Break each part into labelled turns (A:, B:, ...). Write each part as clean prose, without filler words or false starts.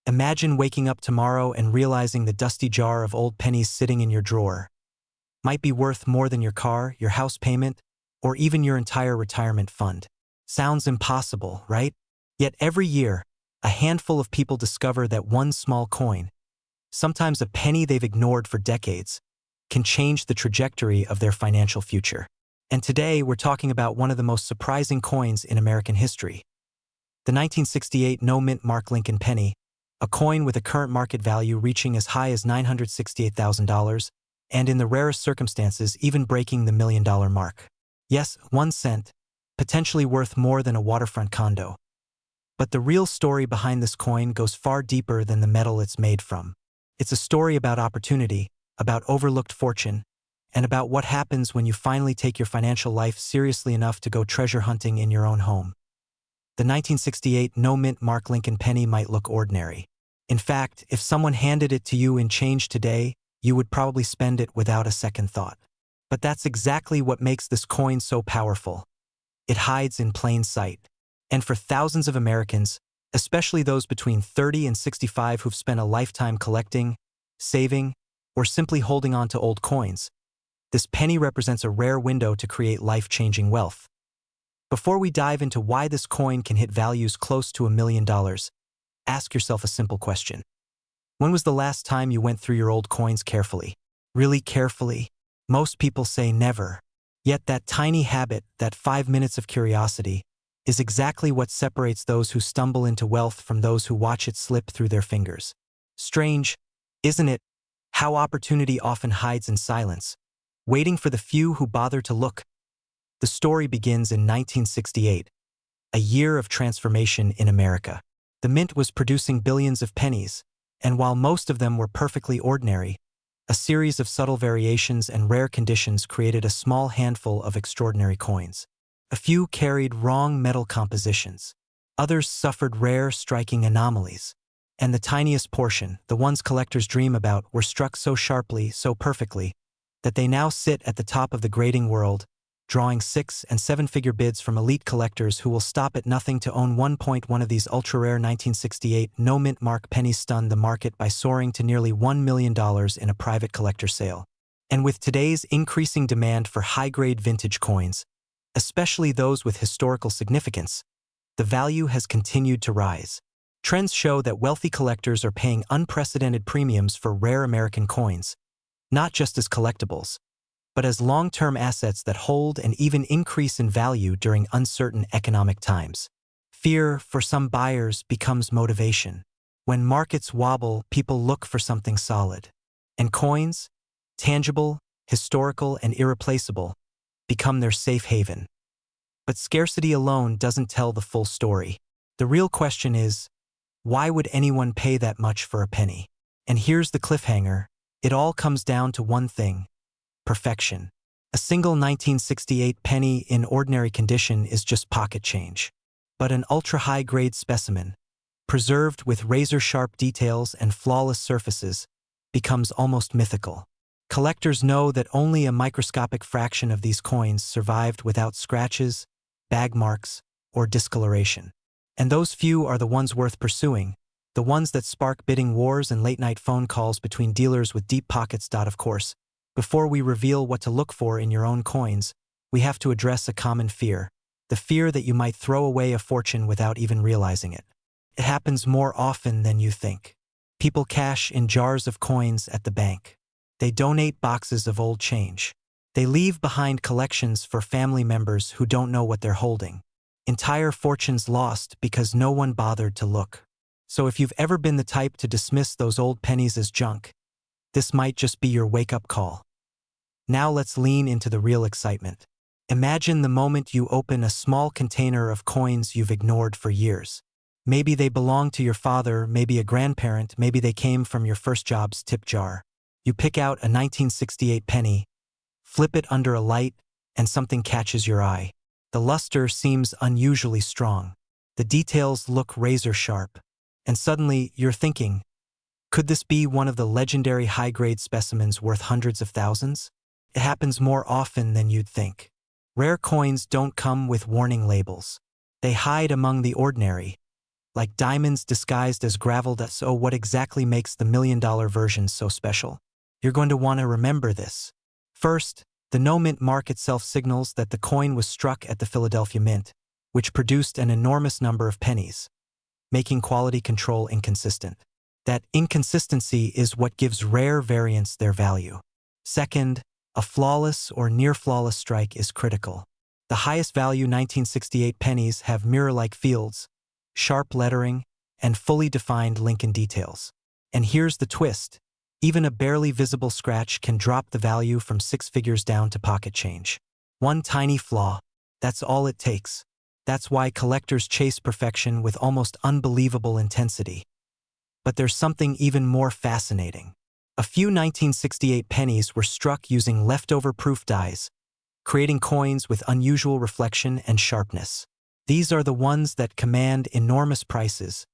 A: Imagine waking up tomorrow and realizing the dusty jar of old pennies sitting in your drawer might be worth more than your car, your house payment, or even your entire retirement fund. Sounds impossible, right? Yet every year, a handful of people discover that one small coin, sometimes a penny they've ignored for decades, can change the trajectory of their financial future. And today, we're talking about one of the most surprising coins in American history. The 1968 no-mint Mark Lincoln penny, a coin with a current market value reaching as high as $968,000, and in the rarest circumstances even breaking the $1 million mark. Yes, 1 cent, potentially worth more than a waterfront condo. But the real story behind this coin goes far deeper than the metal it's made from. It's a story about opportunity, about overlooked fortune, and about what happens when you finally take your financial life seriously enough to go treasure hunting in your own home. The 1968 no-mint Mark Lincoln penny might look ordinary. In fact, if someone handed it to you in change today, you would probably spend it without a second thought. But that's exactly what makes this coin so powerful. It hides in plain sight. And for thousands of Americans, especially those between 30 and 65 who've spent a lifetime collecting, saving, or simply holding on to old coins, this penny represents a rare window to create life-changing wealth. Before we dive into why this coin can hit values close to $1 million, ask yourself a simple question. When was the last time you went through your old coins carefully? Really carefully? Most people say never. Yet that tiny habit, that 5 minutes of curiosity, is exactly what separates those who stumble into wealth from those who watch it slip through their fingers. Strange, isn't it, how opportunity often hides in silence, waiting for the few who bother to look? The story begins in 1968, a year of transformation in America. The mint was producing billions of pennies, and while most of them were perfectly ordinary, a series of subtle variations and rare conditions created a small handful of extraordinary coins. A few carried wrong metal compositions. Others suffered rare, striking anomalies. And the tiniest portion, the ones collectors dream about, were struck so sharply, so perfectly, that they now sit at the top of the grading world, drawing 6- and 7-figure bids from elite collectors who will stop at nothing to own 1.1 of these ultra-rare 1968 no-mint Mark pennies. Stunned the market by soaring to nearly $1 million in a private collector sale. And with today's increasing demand for high-grade vintage coins, especially those with historical significance, the value has continued to rise. Trends show that wealthy collectors are paying unprecedented premiums for rare American coins, not just as collectibles, but as long-term assets that hold and even increase in value during uncertain economic times. Fear, for some buyers, becomes motivation. When markets wobble, people look for something solid. And coins, tangible, historical, and irreplaceable, become their safe haven. But scarcity alone doesn't tell the full story. The real question is, why would anyone pay that much for a penny? And here's the cliffhanger. It all comes down to one thing: perfection. A single 1968 penny in ordinary condition is just pocket change. But an ultra-high-grade specimen, preserved with razor-sharp details and flawless surfaces, becomes almost mythical. Collectors know that only a microscopic fraction of these coins survived without scratches, bag marks, or discoloration. And those few are the ones worth pursuing, the ones that spark bidding wars and late-night phone calls between dealers with deep pockets. Of course, before we reveal what to look for in your own coins, we have to address a common fear: the fear that you might throw away a fortune without even realizing it. It happens more often than you think. People cash in jars of coins at the bank. They donate boxes of old change. They leave behind collections for family members who don't know what they're holding. Entire fortunes lost because no one bothered to look. So if you've ever been the type to dismiss those old pennies as junk, this might just be your wake-up call. Now let's lean into the real excitement. Imagine the moment you open a small container of coins you've ignored for years. Maybe they belong to your father, maybe a grandparent, maybe they came from your first job's tip jar. You pick out a 1968 penny, flip it under a light, and something catches your eye. The luster seems unusually strong. The details look razor-sharp. And suddenly, you're thinking, could this be one of the legendary high-grade specimens worth hundreds of thousands? It happens more often than you'd think. Rare coins don't come with warning labels. They hide among the ordinary, like diamonds disguised as gravel dust. So what exactly makes the $1,000,000 version so special? You're going to want to remember this. First, the no mint mark itself signals that the coin was struck at the Philadelphia Mint, which produced an enormous number of pennies, making quality control inconsistent. That inconsistency is what gives rare variants their value. Second, a flawless or near-flawless strike is critical. The highest value 1968 pennies have mirror-like fields, sharp lettering, and fully defined Lincoln details. And here's the twist. Even a barely visible scratch can drop the value from 6 figures down to pocket change. One tiny flaw, that's all it takes. That's why collectors chase perfection with almost unbelievable intensity. But there's something even more fascinating. A few 1968 pennies were struck using leftover proof dies, creating coins with unusual reflection and sharpness. These are the ones that command enormous prices,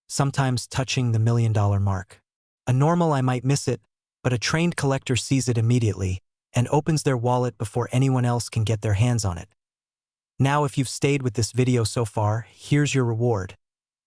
A: sometimes touching the $1,000,000 mark. A normal I might miss it, but a trained collector sees it immediately and opens their wallet before anyone else can get their hands on it. Now, if you've stayed with this video so far, here's your reward.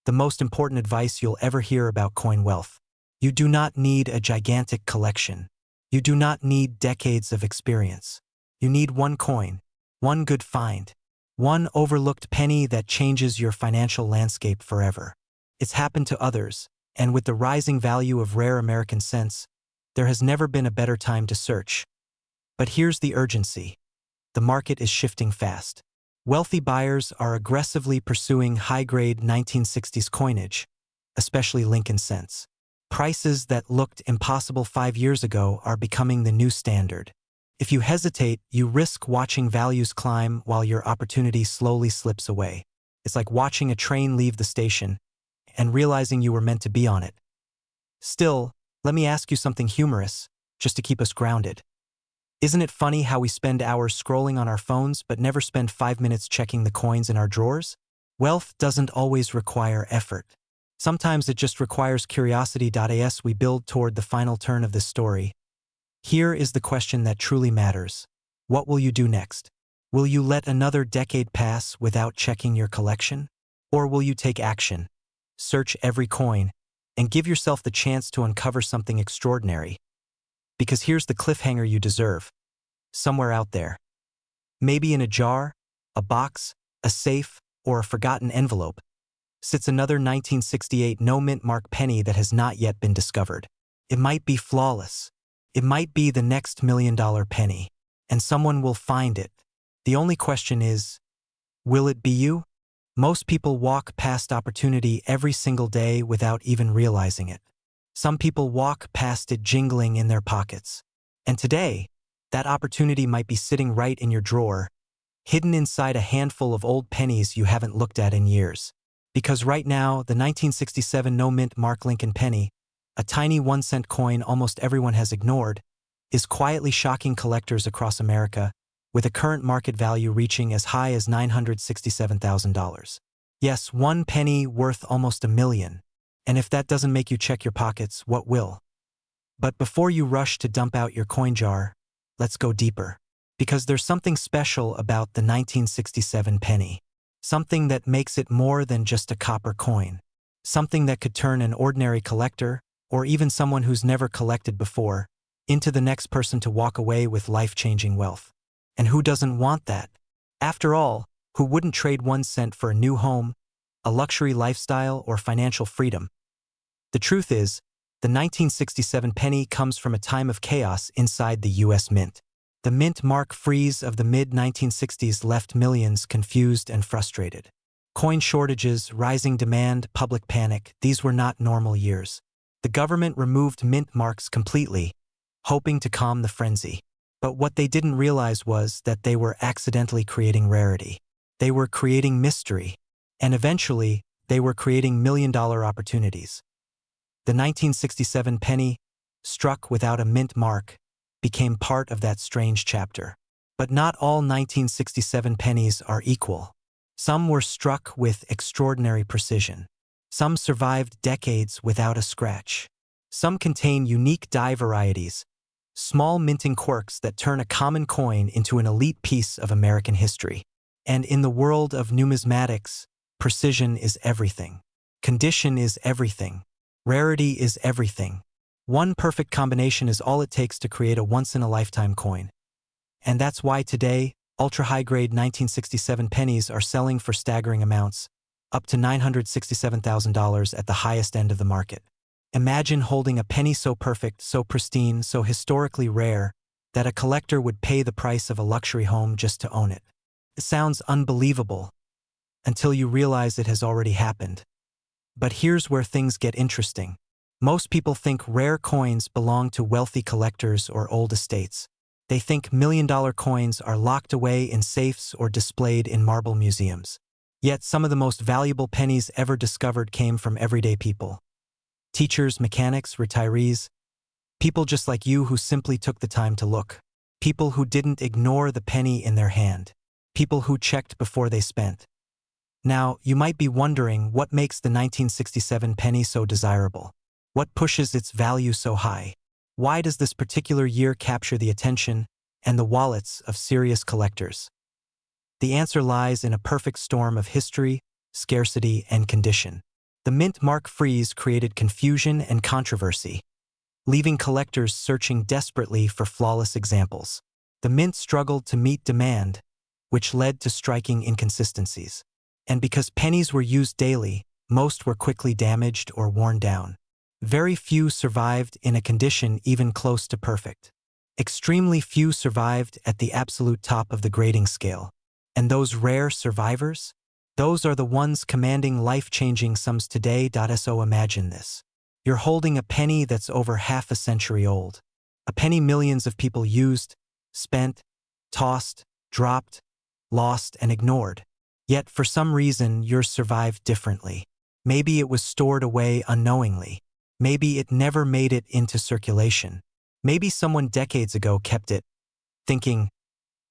A: The most important advice you'll ever hear about coin wealth. You do not need a gigantic collection. You do not need decades of experience. You need one coin, one good find, one overlooked penny that changes your financial landscape forever. It's happened to others, and with the rising value of rare American cents, there has never been a better time to search. But here's the urgency. The market is shifting fast. Wealthy buyers are aggressively pursuing high-grade 1960s coinage, especially Lincoln cents. Prices that looked impossible 5 years ago are becoming the new standard. If you hesitate, you risk watching values climb while your opportunity slowly slips away. It's like watching a train leave the station and realizing you were meant to be on it. Still, let me ask you something humorous, just to keep us grounded. Isn't it funny how we spend hours scrolling on our phones but never spend 5 minutes checking the coins in our drawers? Wealth doesn't always require effort. Sometimes it just requires curiosity. As we build toward the final turn of this story, here is the question that truly matters. What will you do next? Will you let another decade pass without checking your collection? Or will you take action, search every coin, and give yourself the chance to uncover something extraordinary? Because here's the cliffhanger you deserve. Somewhere out there, maybe in a jar, a box, a safe, or a forgotten envelope, sits another 1968 no-mint mark penny that has not yet been discovered. It might be flawless. It might be the next $1,000,000 penny, and someone will find it. The only question is, will it be you? Most people walk past opportunity every single day without even realizing it. Some people walk past it jingling in their pockets. And today, that opportunity might be sitting right in your drawer, hidden inside a handful of old pennies you haven't looked at in years. Because right now, the 1967 no-mint mark Lincoln penny, a tiny 1-cent coin almost everyone has ignored, is quietly shocking collectors across America, with a current market value reaching as high as $967,000. Yes, one penny worth almost $1 million. And if that doesn't make you check your pockets, what will? But before you rush to dump out your coin jar, let's go deeper. Because there's something special about the 1967 penny. Something that makes it more than just a copper coin. Something that could turn an ordinary collector, or even someone who's never collected before, into the next person to walk away with life-changing wealth. And who doesn't want that? After all, who wouldn't trade 1 cent for a new home, a luxury lifestyle, or financial freedom? The truth is, the 1967 penny comes from a time of chaos inside the U.S. Mint. The mint mark freeze of the mid-1960s left millions confused and frustrated. Coin shortages, rising demand, public panic, these were not normal years. The government removed mint marks completely, hoping to calm the frenzy. But what they didn't realize was that they were accidentally creating rarity. They were creating mystery. And eventually, they were creating $1,000,000 opportunities. The 1967 penny, struck without a mint mark, became part of that strange chapter. But not all 1967 pennies are equal. Some were struck with extraordinary precision. Some survived decades without a scratch. Some contain unique die varieties, small minting quirks that turn a common coin into an elite piece of American history. And in the world of numismatics, precision is everything. Condition is everything. Rarity is everything. One perfect combination is all it takes to create a once-in-a-lifetime coin. And that's why today, ultra-high-grade 1967 pennies are selling for staggering amounts, up to $967,000 at the highest end of the market. Imagine holding a penny so perfect, so pristine, so historically rare, that a collector would pay the price of a luxury home just to own it. It sounds unbelievable, until you realize it has already happened. But here's where things get interesting. Most people think rare coins belong to wealthy collectors or old estates. They think million-dollar coins are locked away in safes or displayed in marble museums. Yet some of the most valuable pennies ever discovered came from everyday people. Teachers, mechanics, retirees, people just like you who simply took the time to look. People who didn't ignore the penny in their hand. People who checked before they spent. Now, you might be wondering what makes the 1967 penny so desirable. What pushes its value so high? Why does this particular year capture the attention and the wallets of serious collectors? The answer lies in a perfect storm of history, scarcity, and condition. The mint mark freeze created confusion and controversy, leaving collectors searching desperately for flawless examples. The mint struggled to meet demand, which led to striking inconsistencies. And because pennies were used daily, most were quickly damaged or worn down. Very few survived in a condition even close to perfect. Extremely few survived at the absolute top of the grading scale. And those rare survivors? Those are the ones commanding life-changing sums today. So imagine this. You're holding a penny that's over half a century old. A penny millions of people used, spent, tossed, dropped, lost, and ignored. Yet for some reason, yours survived differently. Maybe it was stored away unknowingly. Maybe it never made it into circulation. Maybe someone decades ago kept it, thinking,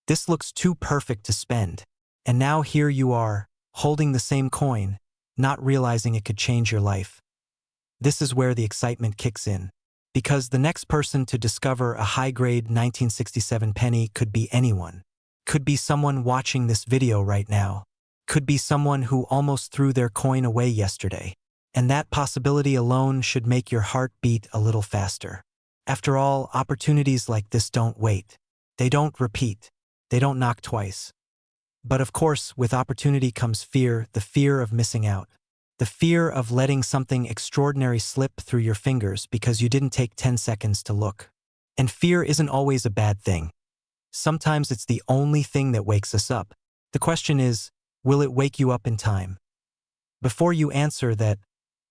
A: this looks too perfect to spend. And now here you are, holding the same coin, not realizing it could change your life. This is where the excitement kicks in. Because the next person to discover a high-grade 1967 penny could be anyone. Could be someone watching this video right now. Could be someone who almost threw their coin away yesterday. And that possibility alone should make your heart beat a little faster. After all, opportunities like this don't wait. They don't repeat. They don't knock twice. But of course, with opportunity comes fear, the fear of missing out. The fear of letting something extraordinary slip through your fingers because you didn't take 10 seconds to look. And fear isn't always a bad thing. Sometimes it's the only thing that wakes us up. The question is, will it wake you up in time? Before you answer that,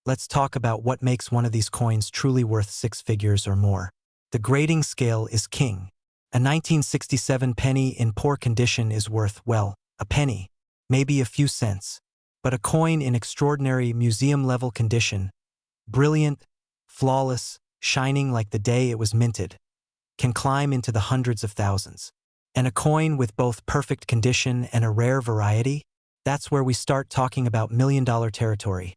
A: let's talk about what makes one of these coins truly worth 6 figures or more. The grading scale is king. A 1967 penny in poor condition is worth, well, a penny, maybe a few cents. But a coin in extraordinary museum-level condition, brilliant, flawless, shining like the day it was minted, can climb into the hundreds of thousands. And a coin with both perfect condition and a rare variety? That's where we start talking about million-dollar territory.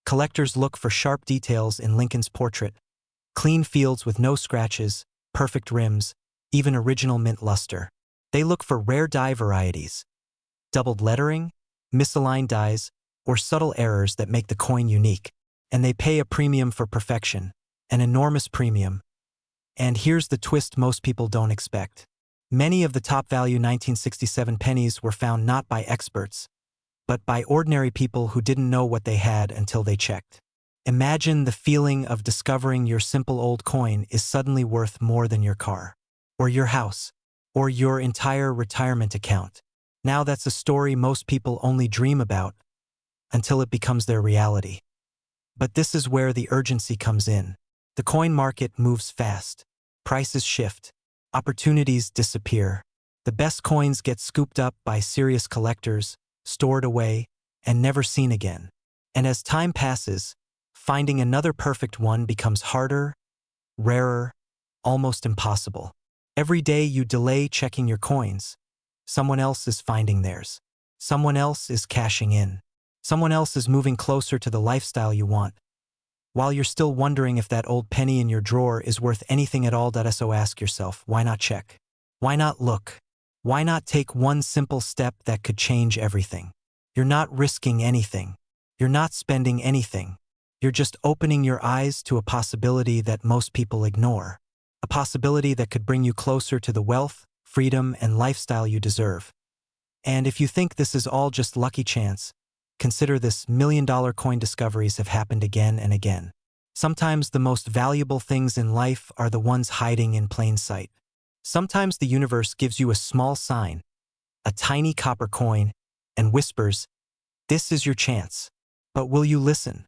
A: Collectors look for sharp details in Lincoln's portrait, clean fields with no scratches, perfect rims, even original mint luster. They look for rare die varieties, doubled lettering, misaligned dies, or subtle errors that make the coin unique. And they pay a premium for perfection, an enormous premium. And here's the twist most people don't expect. Many of the top-value 1967 pennies were found not by experts, but by ordinary people who didn't know what they had until they checked. Imagine the feeling of discovering your simple old coin is suddenly worth more than your car, or your house, or your entire retirement account. Now that's a story most people only dream about until it becomes their reality. But this is where the urgency comes in. The coin market moves fast. Prices shift. Opportunities disappear. The best coins get scooped up by serious collectors, stored away, and never seen again. And as time passes, finding another perfect one becomes harder, rarer, almost impossible. Every day you delay checking your coins, someone else is finding theirs. Someone else is cashing in. Someone else is moving closer to the lifestyle you want. While you're still wondering if that old penny in your drawer is worth anything at all, so ask yourself, why not check? Why not look? Why not take one simple step that could change everything? You're not risking anything. You're not spending anything. You're just opening your eyes to a possibility that most people ignore. A possibility that could bring you closer to the wealth, freedom, and lifestyle you deserve. And if you think this is all just lucky chance, consider this: million-dollar coin discoveries have happened again and again. Sometimes the most valuable things in life are the ones hiding in plain sight. Sometimes the universe gives you a small sign, a tiny copper coin, and whispers, "This is your chance." But will you listen?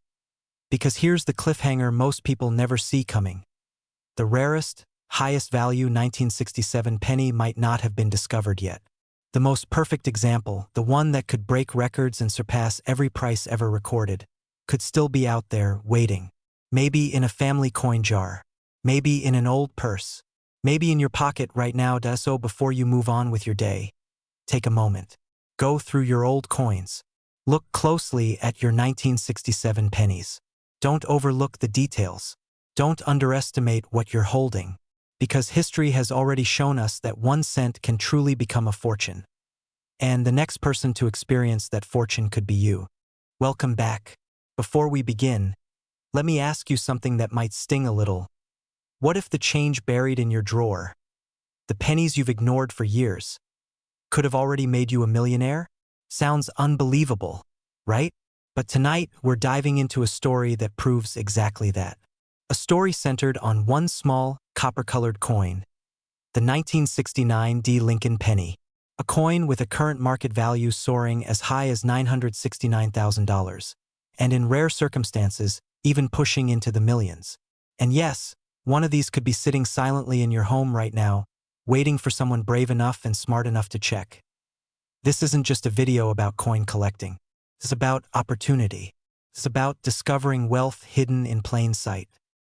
A: Because here's the cliffhanger most people never see coming. The rarest, highest value 1967 penny might not have been discovered yet. The most perfect example, the one that could break records and surpass every price ever recorded, could still be out there, waiting. Maybe in a family coin jar. Maybe in an old purse. Maybe in your pocket right now. So before you move on with your day, take a moment. Go through your old coins. Look closely at your 1967 pennies. Don't overlook the details. Don't underestimate what you're holding, because history has already shown us that 1 cent can truly become a fortune. And the next person to experience that fortune could be you. Welcome back. Before we begin, let me ask you something that might sting a little. What if the change buried in your drawer, the pennies you've ignored for years, could have already made you a millionaire? Sounds unbelievable, right? But tonight, we're diving into a story that proves exactly that. A story centered on one small, copper-colored coin, the 1969 D. Lincoln penny, a coin with a current market value soaring as high as $969,000, and in rare circumstances, even pushing into the millions. And yes, one of these could be sitting silently in your home right now, waiting for someone brave enough and smart enough to check. This isn't just a video about coin collecting. It's about opportunity. It's about discovering wealth hidden in plain sight.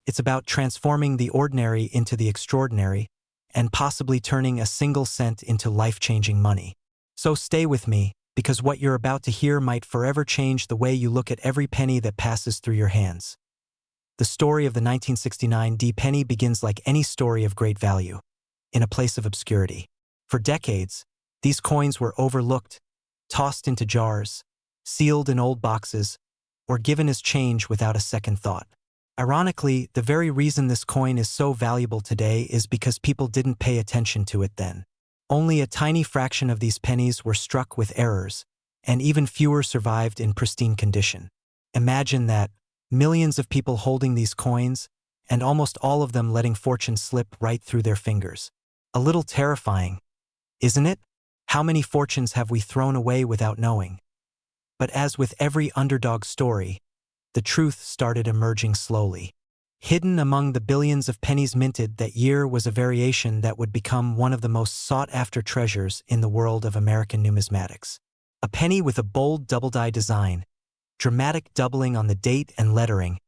A: It's about transforming the ordinary into the extraordinary, and possibly turning a single cent into life-changing money. So stay with me, because what you're about to hear might forever change the way you look at every penny that passes through your hands. The story of the 1969 D penny begins like any story of great value, in a place of obscurity. For decades, these coins were overlooked, tossed into jars, sealed in old boxes, or given as change without a second thought. Ironically, the very reason this coin is so valuable today is because people didn't pay attention to it then. Only a tiny fraction of these pennies were struck with errors, and even fewer survived in pristine condition. Imagine that, millions of people holding these coins, and almost all of them letting fortune slip right through their fingers. A little terrifying, isn't it? How many fortunes have we thrown away without knowing? But as with every underdog story, the truth started emerging slowly. Hidden among the billions of pennies minted that year was a variation that would become one of the most sought-after treasures in the world of American numismatics. A penny with a bold double-die design, dramatic doubling on the date and lettering,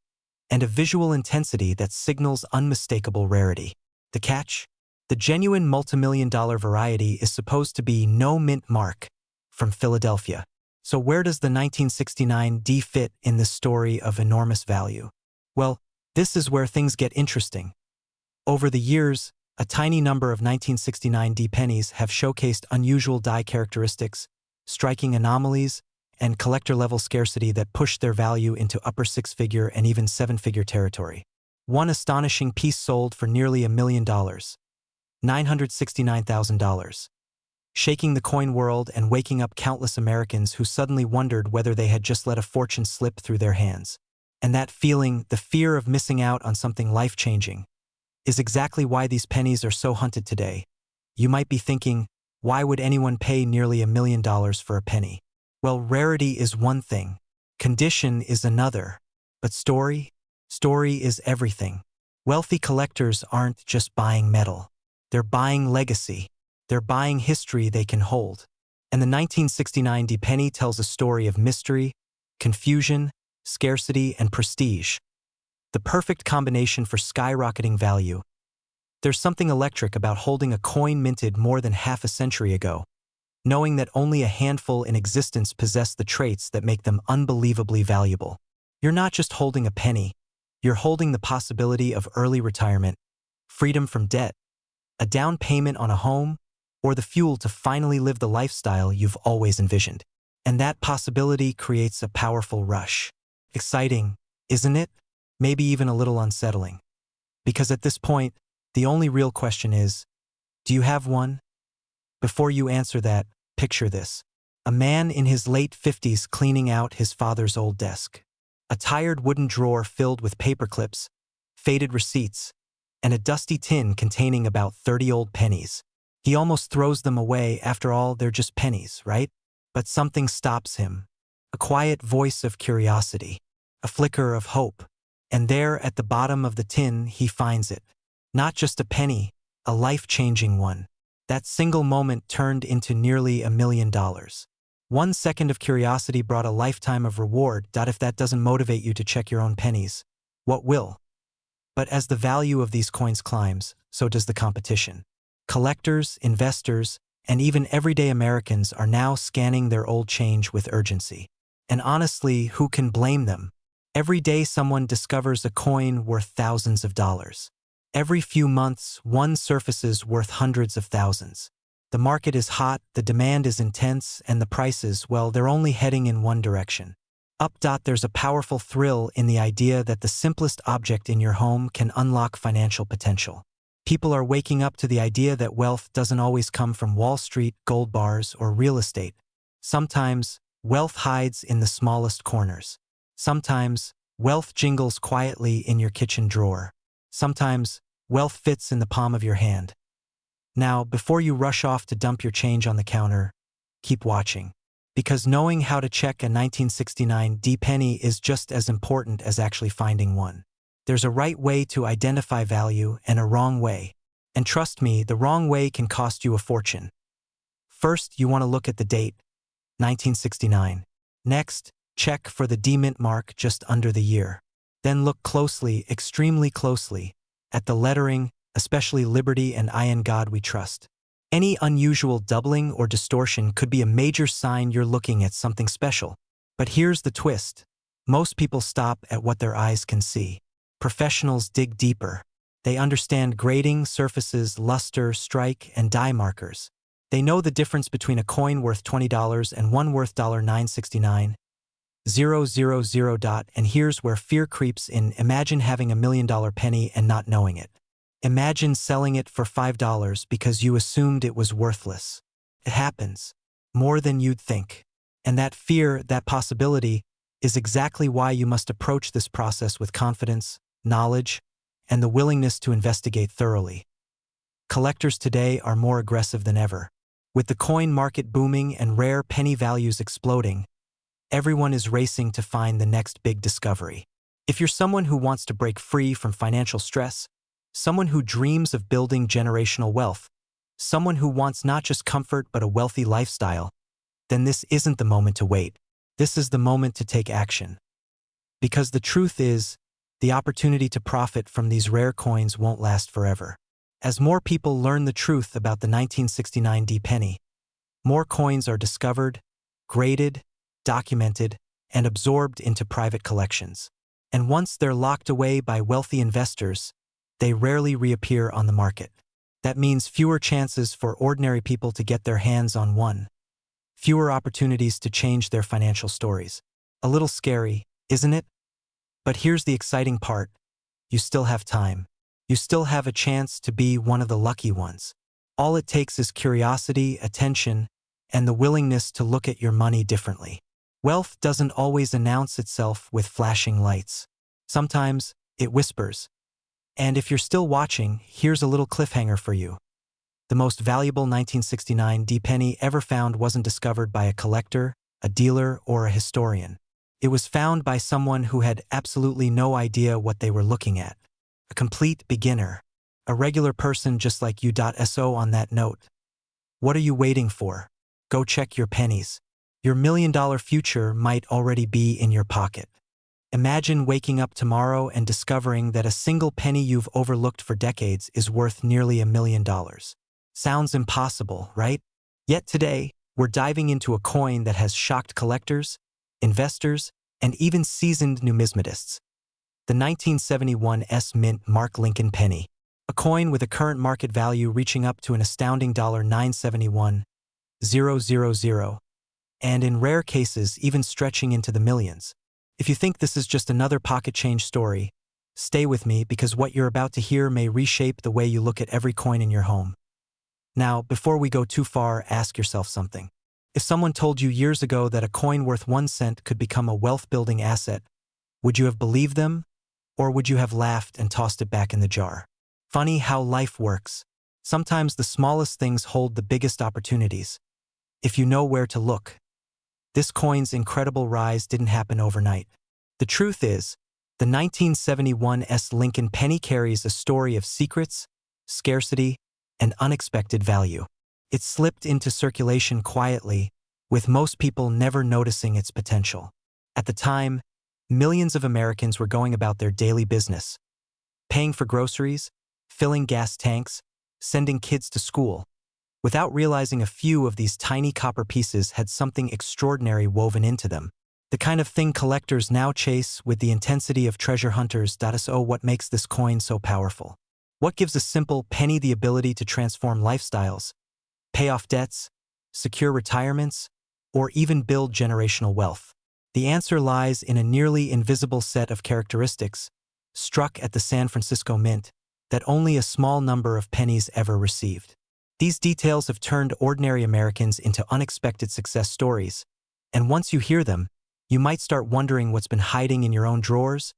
A: and a visual intensity that signals unmistakable rarity. The catch? The genuine multimillion-dollar variety is supposed to be no mint mark, from Philadelphia. So where does the 1969 D fit in this story of enormous value? Well, this is where things get interesting. Over the years, a tiny number of 1969 D pennies have showcased unusual die characteristics, striking anomalies, and collector-level scarcity that push their value into upper six-figure and even seven-figure territory. One astonishing piece sold for nearly $1 million, $969,000, shaking the coin world and waking up countless Americans who suddenly wondered whether they had just let a fortune slip through their hands. And that feeling, the fear of missing out on something life-changing, is exactly why these pennies are so hunted today. You might be thinking, why would anyone pay nearly $1 million for a penny? Well, rarity is one thing, condition is another, but story is everything. Wealthy collectors aren't just buying metal. They're buying legacy. They're buying history they can hold. And the 1969 D penny tells a story of mystery, confusion, scarcity, and prestige. The perfect combination for skyrocketing value. There's something electric about holding a coin minted more than half a century ago, knowing that only a handful in existence possess the traits that make them unbelievably valuable. You're not just holding a penny, you're holding the possibility of early retirement, freedom from debt, a down payment on a home, or the fuel to finally live the lifestyle you've always envisioned. And that possibility creates a powerful rush. Exciting, isn't it? Maybe even a little unsettling. Because at this point, the only real question is, do you have one? Before you answer that, picture this. A man in his late 50s cleaning out his father's old desk. A tired wooden drawer filled with paper clips, faded receipts, and a dusty tin containing about 30 old pennies. He almost throws them away. After all, they're just pennies, right? But something stops him. A quiet voice of curiosity. A flicker of hope. And there at the bottom of the tin, he finds it. Not just a penny, a life-changing one. That single moment turned into nearly $1 million. 1 second of curiosity brought a lifetime of reward. If that doesn't motivate you to check your own pennies, what will? But as the value of these coins climbs, so does the competition. Collectors, investors, and even everyday Americans are now scanning their old change with urgency. And honestly, who can blame them? Every day someone discovers a coin worth thousands of dollars. Every few months, one surfaces worth hundreds of thousands. The market is hot, the demand is intense, and the prices, well, they're only heading in one direction. Up. There's a powerful thrill in the idea that the simplest object in your home can unlock financial potential. People are waking up to the idea that wealth doesn't always come from Wall Street, gold bars, or real estate. Sometimes, wealth hides in the smallest corners. Sometimes, wealth jingles quietly in your kitchen drawer. Sometimes, wealth fits in the palm of your hand. Now, before you rush off to dump your change on the counter, keep watching. Because knowing how to check a 1969 penny is just as important as actually finding one. There's a right way to identify value and a wrong way. And trust me, the wrong way can cost you a fortune. First, you want to look at the date, 1969. Next, check for the demint mark just under the year. Then look closely, extremely closely, at the lettering, especially Liberty and I in God We Trust. Any unusual doubling or distortion could be a major sign you're looking at something special. But here's the twist. Most people stop at what their eyes can see. Professionals dig deeper. They understand grading, surfaces, luster, strike, and die markers. They know the difference between a coin worth $20 and one worth $969. 000. And here's where fear creeps in. Imagine having $1 million penny and not knowing it. Imagine selling it for $5 because you assumed it was worthless. It happens. More than you'd think. And that fear, that possibility, is exactly why you must approach this process with confidence, knowledge, and the willingness to investigate thoroughly. Collectors today are more aggressive than ever. With the coin market booming and rare penny values exploding, everyone is racing to find the next big discovery. If you're someone who wants to break free from financial stress, someone who dreams of building generational wealth, someone who wants not just comfort but a wealthy lifestyle, then this isn't the moment to wait. This is the moment to take action. Because the truth is, the opportunity to profit from these rare coins won't last forever. As more people learn the truth about the 1969 penny, more coins are discovered, graded, documented, and absorbed into private collections. And once they're locked away by wealthy investors, they rarely reappear on the market. That means fewer chances for ordinary people to get their hands on one. Fewer opportunities to change their financial stories. A little scary, isn't it? But here's the exciting part. You still have time. You still have a chance to be one of the lucky ones. All it takes is curiosity, attention, and the willingness to look at your money differently. Wealth doesn't always announce itself with flashing lights. Sometimes, it whispers. And if you're still watching, here's a little cliffhanger for you. The most valuable 1969 penny ever found wasn't discovered by a collector, a dealer, or a historian. It was found by someone who had absolutely no idea what they were looking at. A complete beginner. A regular person just like you. So on that note, what are you waiting for? Go check your pennies. Your $1 million future might already be in your pocket. Imagine waking up tomorrow and discovering that a single penny you've overlooked for decades is worth nearly $1 million. Sounds impossible, right? Yet today, we're diving into a coin that has shocked collectors, investors, and even seasoned numismatists. The 1971 Mint Mark Lincoln penny, a coin with a current market value reaching up to an astounding $971,000. and in rare cases even stretching into the millions. If you think this is just another pocket change story, stay with me because what you're about to hear may reshape the way you look at every coin in your home. Now, before we go too far, ask yourself something. If someone told you years ago that a coin worth 1 cent could become a wealth-building asset, would you have believed them, or would you have laughed and tossed it back in the jar? Funny how life works. Sometimes the smallest things hold the biggest opportunities, if you know where to look. This coin's incredible rise didn't happen overnight. The truth is, the 1971 Lincoln penny carries a story of secrets, scarcity, and unexpected value. It slipped into circulation quietly, with most people never noticing its potential. At the time, millions of Americans were going about their daily business, paying for groceries, filling gas tanks, sending kids to school, without realizing a few of these tiny copper pieces had something extraordinary woven into them. The kind of thing collectors now chase with the intensity of treasure hunters. So what makes this coin so powerful? What gives a simple penny the ability to transform lifestyles, pay off debts, secure retirements, or even build generational wealth? The answer lies in a nearly invisible set of characteristics, struck at the San Francisco Mint, that only a small number of pennies ever received. These details have turned ordinary Americans into unexpected success stories, and once you hear them, you might start wondering what's been hiding in your own drawers,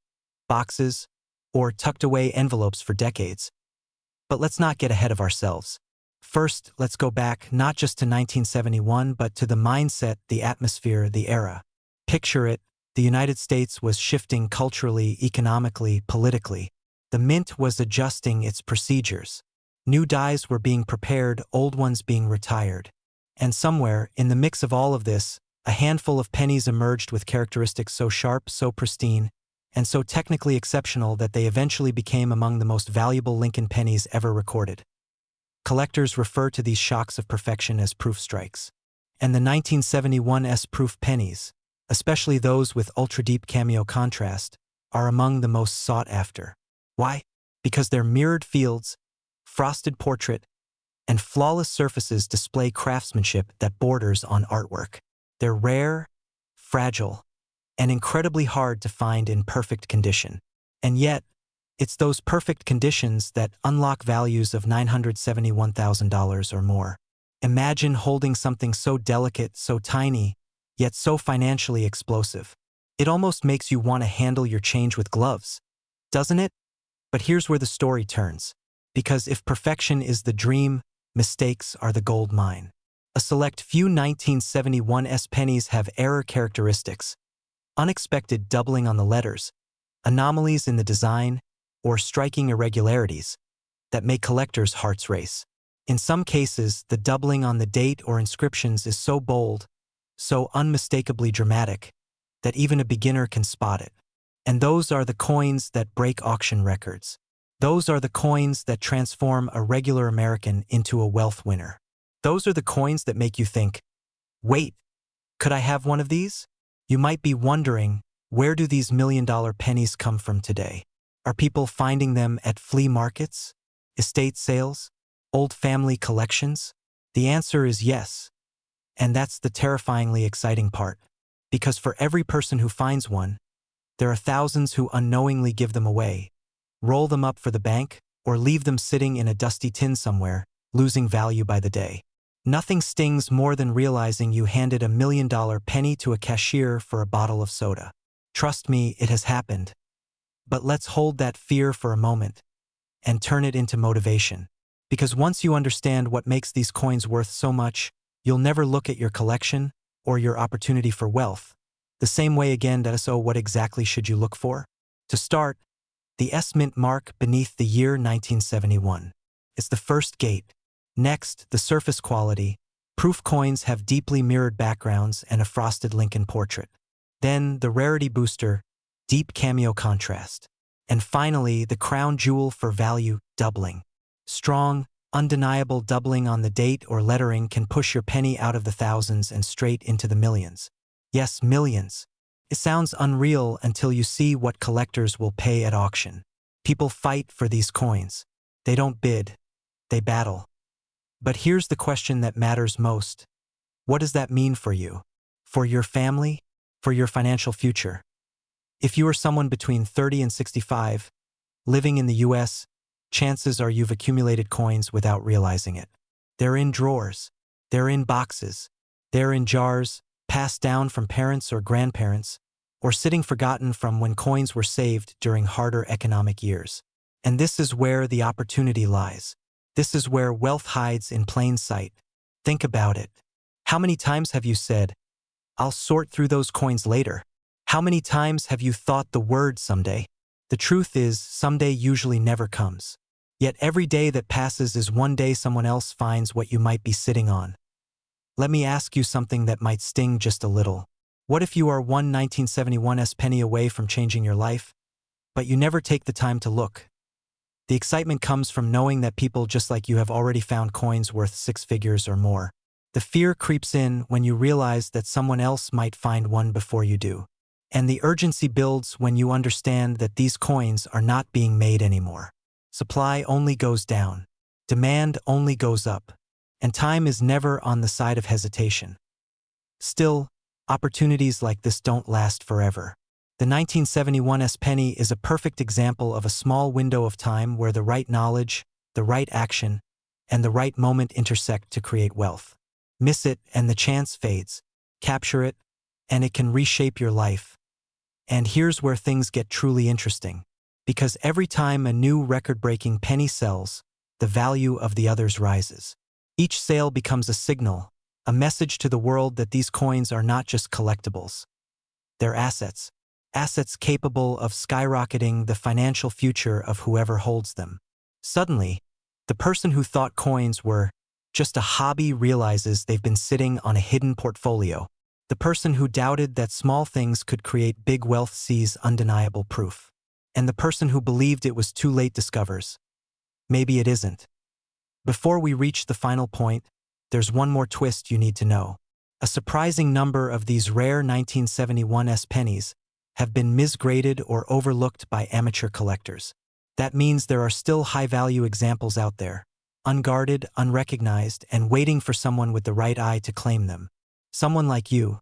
A: boxes, or tucked away envelopes for decades. But let's not get ahead of ourselves. First, let's go back not just to 1971, but to the mindset, the atmosphere, the era. Picture it, the United States was shifting culturally, economically, politically. The Mint was adjusting its procedures. New dies were being prepared, old ones being retired. And somewhere, in the mix of all of this, a handful of pennies emerged with characteristics so sharp, so pristine, and so technically exceptional that they eventually became among the most valuable Lincoln pennies ever recorded. Collectors refer to these shocks of perfection as proof strikes. And the 1971 proof pennies, especially those with ultra-deep cameo contrast, are among the most sought after. Why? Because their mirrored fields, frosted portrait, and flawless surfaces display craftsmanship that borders on artwork. They're rare, fragile, and incredibly hard to find in perfect condition. And yet, it's those perfect conditions that unlock values of $971,000 or more. Imagine holding something so delicate, so tiny, yet so financially explosive. It almost makes you want to handle your change with gloves, doesn't it? But here's where the story turns. Because if perfection is the dream, mistakes are the gold mine. A select few 1971 pennies have error characteristics, unexpected doubling on the letters, anomalies in the design, or striking irregularities that make collectors' hearts race. In some cases, the doubling on the date or inscriptions is so bold, so unmistakably dramatic, that even a beginner can spot it. And those are the coins that break auction records. Those are the coins that transform a regular American into a wealth winner. Those are the coins that make you think, wait, could I have one of these? You might be wondering, where do these million-dollar pennies come from today? Are people finding them at flea markets, estate sales, old family collections? The answer is yes. And that's the terrifyingly exciting part. Because for every person who finds one, there are thousands who unknowingly give them away, roll them up for the bank, or leave them sitting in a dusty tin somewhere, losing value by the day. Nothing stings more than realizing you handed $1 million penny to a cashier for a bottle of soda. Trust me, it has happened. But let's hold that fear for a moment and turn it into motivation. Because once you understand what makes these coins worth so much, you'll never look at your collection or your opportunity for wealth the same way again. So what exactly should you look for? To start, the Mint mark beneath the year 1971. It's the first gate. Next, the surface quality. Proof coins have deeply mirrored backgrounds and a frosted Lincoln portrait. Then, the rarity booster, deep cameo contrast. And finally, the crown jewel for value, doubling. Strong, undeniable doubling on the date or lettering can push your penny out of the thousands and straight into the millions. Yes, millions. It sounds unreal until you see what collectors will pay at auction. People fight for these coins. They don't bid, they battle. But here's the question that matters most. What does that mean for you? For your family? For your financial future? If you are someone between 30 and 65, living in the US, chances are you've accumulated coins without realizing it. They're in drawers. They're in boxes. They're in jars, passed down from parents or grandparents, or sitting forgotten from when coins were saved during harder economic years. And this is where the opportunity lies. This is where wealth hides in plain sight. Think about it. How many times have you said, "I'll sort through those coins later"? How many times have you thought the word someday? The truth is, someday usually never comes. Yet every day that passes is one day someone else finds what you might be sitting on. Let me ask you something that might sting just a little. What if you are one 1971's penny away from changing your life, but you never take the time to look? The excitement comes from knowing that people just like you have already found coins worth 6 figures or more. The fear creeps in when you realize that someone else might find one before you do. And the urgency builds when you understand that these coins are not being made anymore. Supply only goes down. Demand only goes up. And time is never on the side of hesitation. Still, opportunities like this don't last forever. The 1971's penny is a perfect example of a small window of time where the right knowledge, the right action, and the right moment intersect to create wealth. Miss it and the chance fades. Capture it, and it can reshape your life. And here's where things get truly interesting. Because every time a new record-breaking penny sells, the value of the others rises. Each sale becomes a signal, a message to the world that these coins are not just collectibles. They're assets. Assets capable of skyrocketing the financial future of whoever holds them. Suddenly, the person who thought coins were just a hobby realizes they've been sitting on a hidden portfolio. The person who doubted that small things could create big wealth sees undeniable proof. And the person who believed it was too late discovers, maybe it isn't. Before we reach the final point, there's one more twist you need to know. A surprising number of these rare 1971's pennies have been misgraded or overlooked by amateur collectors. That means there are still high-value examples out there, unguarded, unrecognized, and waiting for someone with the right eye to claim them. Someone like you.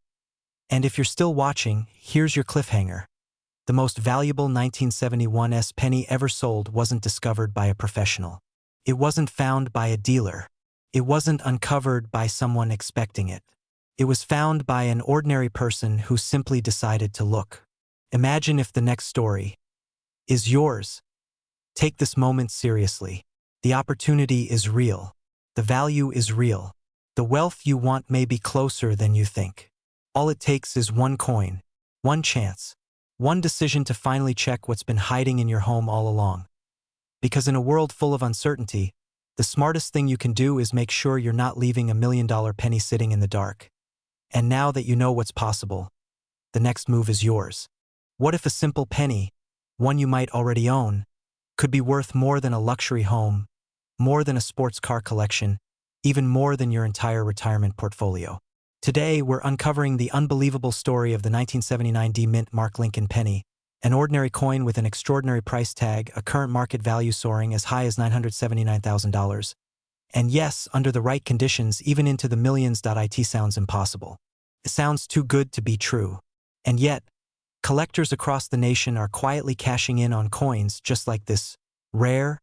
A: And if you're still watching, here's your cliffhanger. The most valuable 1971's penny ever sold wasn't discovered by a professional. It wasn't found by a dealer. It wasn't uncovered by someone expecting it. It was found by an ordinary person who simply decided to look. Imagine if the next story is yours. Take this moment seriously. The opportunity is real. The value is real. The wealth you want may be closer than you think. All it takes is one coin, one chance, one decision to finally check what's been hiding in your home all along. Because in a world full of uncertainty, the smartest thing you can do is make sure you're not leaving $1 million penny sitting in the dark. And now that you know what's possible, the next move is yours. What if a simple penny, one you might already own, could be worth more than a luxury home, more than a sports car collection, even more than your entire retirement portfolio? Today, we're uncovering the unbelievable story of the 1979 D Mint Mark Lincoln penny, an ordinary coin with an extraordinary price tag, a current market value soaring as high as $979,000. And yes, under the right conditions, even into the millions. It sounds impossible. It sounds too good to be true. And yet, collectors across the nation are quietly cashing in on coins just like this, rare,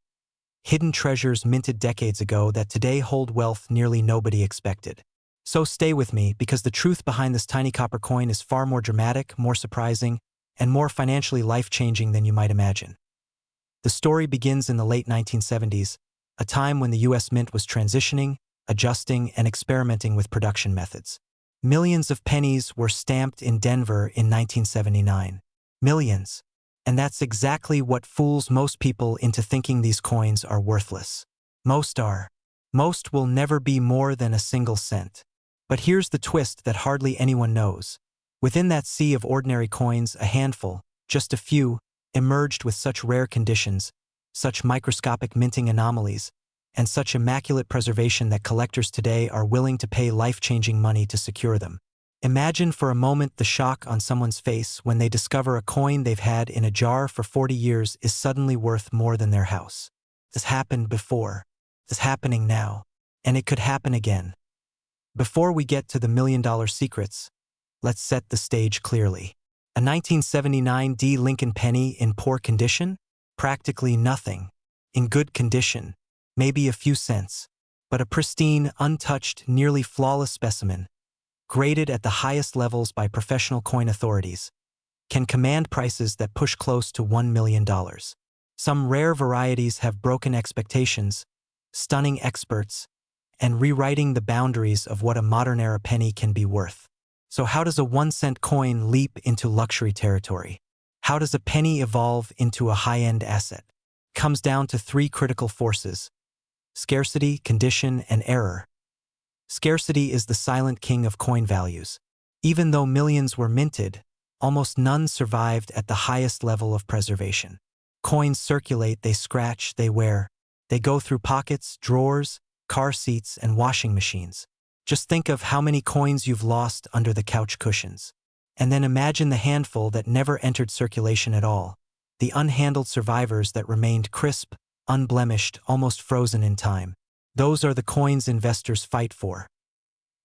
A: hidden treasures minted decades ago that today hold wealth nearly nobody expected. So stay with me, because the truth behind this tiny copper coin is far more dramatic, more surprising, and more financially life-changing than you might imagine. The story begins in the late 1970s, a time when the US Mint was transitioning, adjusting, and experimenting with production methods. Millions of pennies were stamped in Denver in 1979. Millions. And that's exactly what fools most people into thinking these coins are worthless. Most are. Most will never be more than a single cent. But here's the twist that hardly anyone knows. Within that sea of ordinary coins, a handful, just a few, emerged with such rare conditions, such microscopic minting anomalies, and such immaculate preservation that collectors today are willing to pay life-changing money to secure them. Imagine for a moment the shock on someone's face when they discover a coin they've had in a jar for 40 years is suddenly worth more than their house. This happened before. It's happening now. And it could happen again. Before we get to the million-dollar secrets, Let's set the stage clearly. A 1979 D Lincoln penny in poor condition? Practically nothing. In good condition, maybe a few cents. But a pristine, untouched, nearly flawless specimen, graded at the highest levels by professional coin authorities, can command prices that push close to $1 million. Some rare varieties have broken expectations, stunning experts, and rewriting the boundaries of what a modern-era penny can be worth. So how does a 1-cent coin leap into luxury territory? How does a penny evolve into a high-end asset? It comes down to 3 critical forces: scarcity, condition, and error. Scarcity is the silent king of coin values. Even though millions were minted, almost none survived at the highest level of preservation. Coins circulate, they scratch, they wear. They go through pockets, drawers, car seats, and washing machines. Just think of how many coins you've lost under the couch cushions. And then imagine the handful that never entered circulation at all, the unhandled survivors that remained crisp, unblemished, almost frozen in time. Those are the coins investors fight for.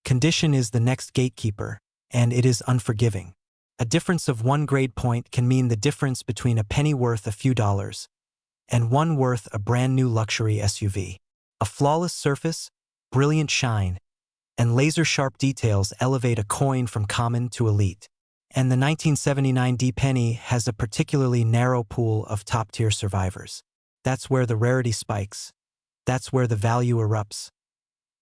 A: Condition is the next gatekeeper, and it is unforgiving. A difference of 1 grade point can mean the difference between a penny worth a few dollars and one worth a brand new luxury SUV. A flawless surface, brilliant shine, and laser-sharp details elevate a coin from common to elite. And the 1979 D penny has a particularly narrow pool of top-tier survivors. That's where the rarity spikes. That's where the value erupts.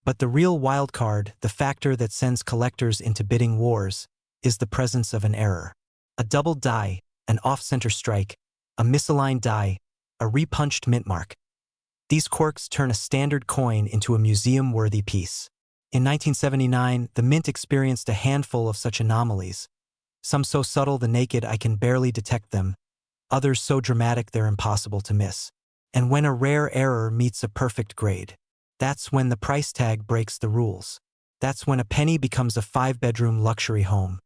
A: But the real wildcard, the factor that sends collectors into bidding wars, is the presence of an error. A doubled die, an off-center strike, a misaligned die, a repunched mint mark. These quirks turn a standard coin into a museum-worthy piece. In 1979, the mint experienced a handful of such anomalies, some so subtle the naked eye can barely detect them, others so dramatic they're impossible to miss. And when a rare error meets a perfect grade, that's when the price tag breaks the rules. That's when a penny becomes a 5-bedroom luxury home.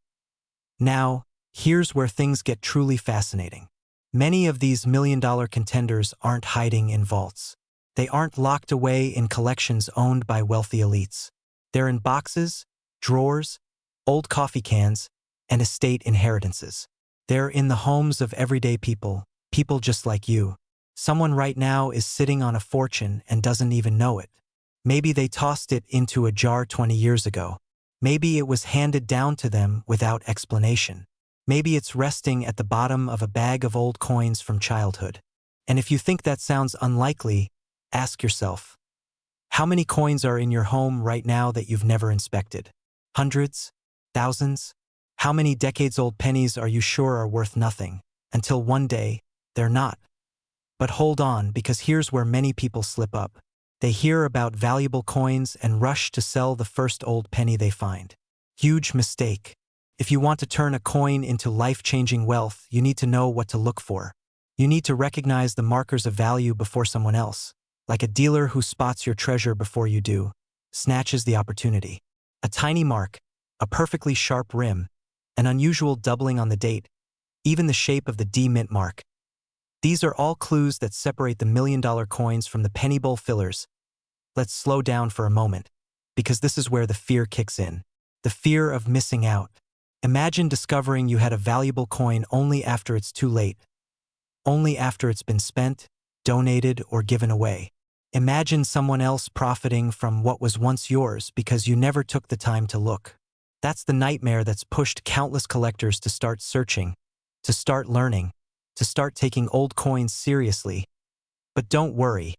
A: Now, here's where things get truly fascinating. Many of these million-dollar contenders aren't hiding in vaults. They aren't locked away in collections owned by wealthy elites. They're in boxes, drawers, old coffee cans, and estate inheritances. They're in the homes of everyday people, people just like you. Someone right now is sitting on a fortune and doesn't even know it. Maybe they tossed it into a jar 20 years ago. Maybe it was handed down to them without explanation. Maybe it's resting at the bottom of a bag of old coins from childhood. And if you think that sounds unlikely, ask yourself, how many coins are in your home right now that you've never inspected? Hundreds? Thousands? How many decades-old pennies are you sure are worth nothing, until one day, they're not? But hold on, because here's where many people slip up. They hear about valuable coins and rush to sell the first old penny they find. Huge mistake. If you want to turn a coin into life-changing wealth, you need to know what to look for. You need to recognize the markers of value before someone else, like a dealer who spots your treasure before you do, snatches the opportunity. A tiny mark, a perfectly sharp rim, an unusual doubling on the date, even the shape of the D mint mark. These are all clues that separate the million-dollar coins from the penny bowl fillers. Let's slow down for a moment, because this is where the fear kicks in. The fear of missing out. Imagine discovering you had a valuable coin only after it's too late. Only after it's been spent, donated, or given away. Imagine someone else profiting from what was once yours because you never took the time to look. That's the nightmare that's pushed countless collectors to start searching, to start learning, to start taking old coins seriously. But don't worry.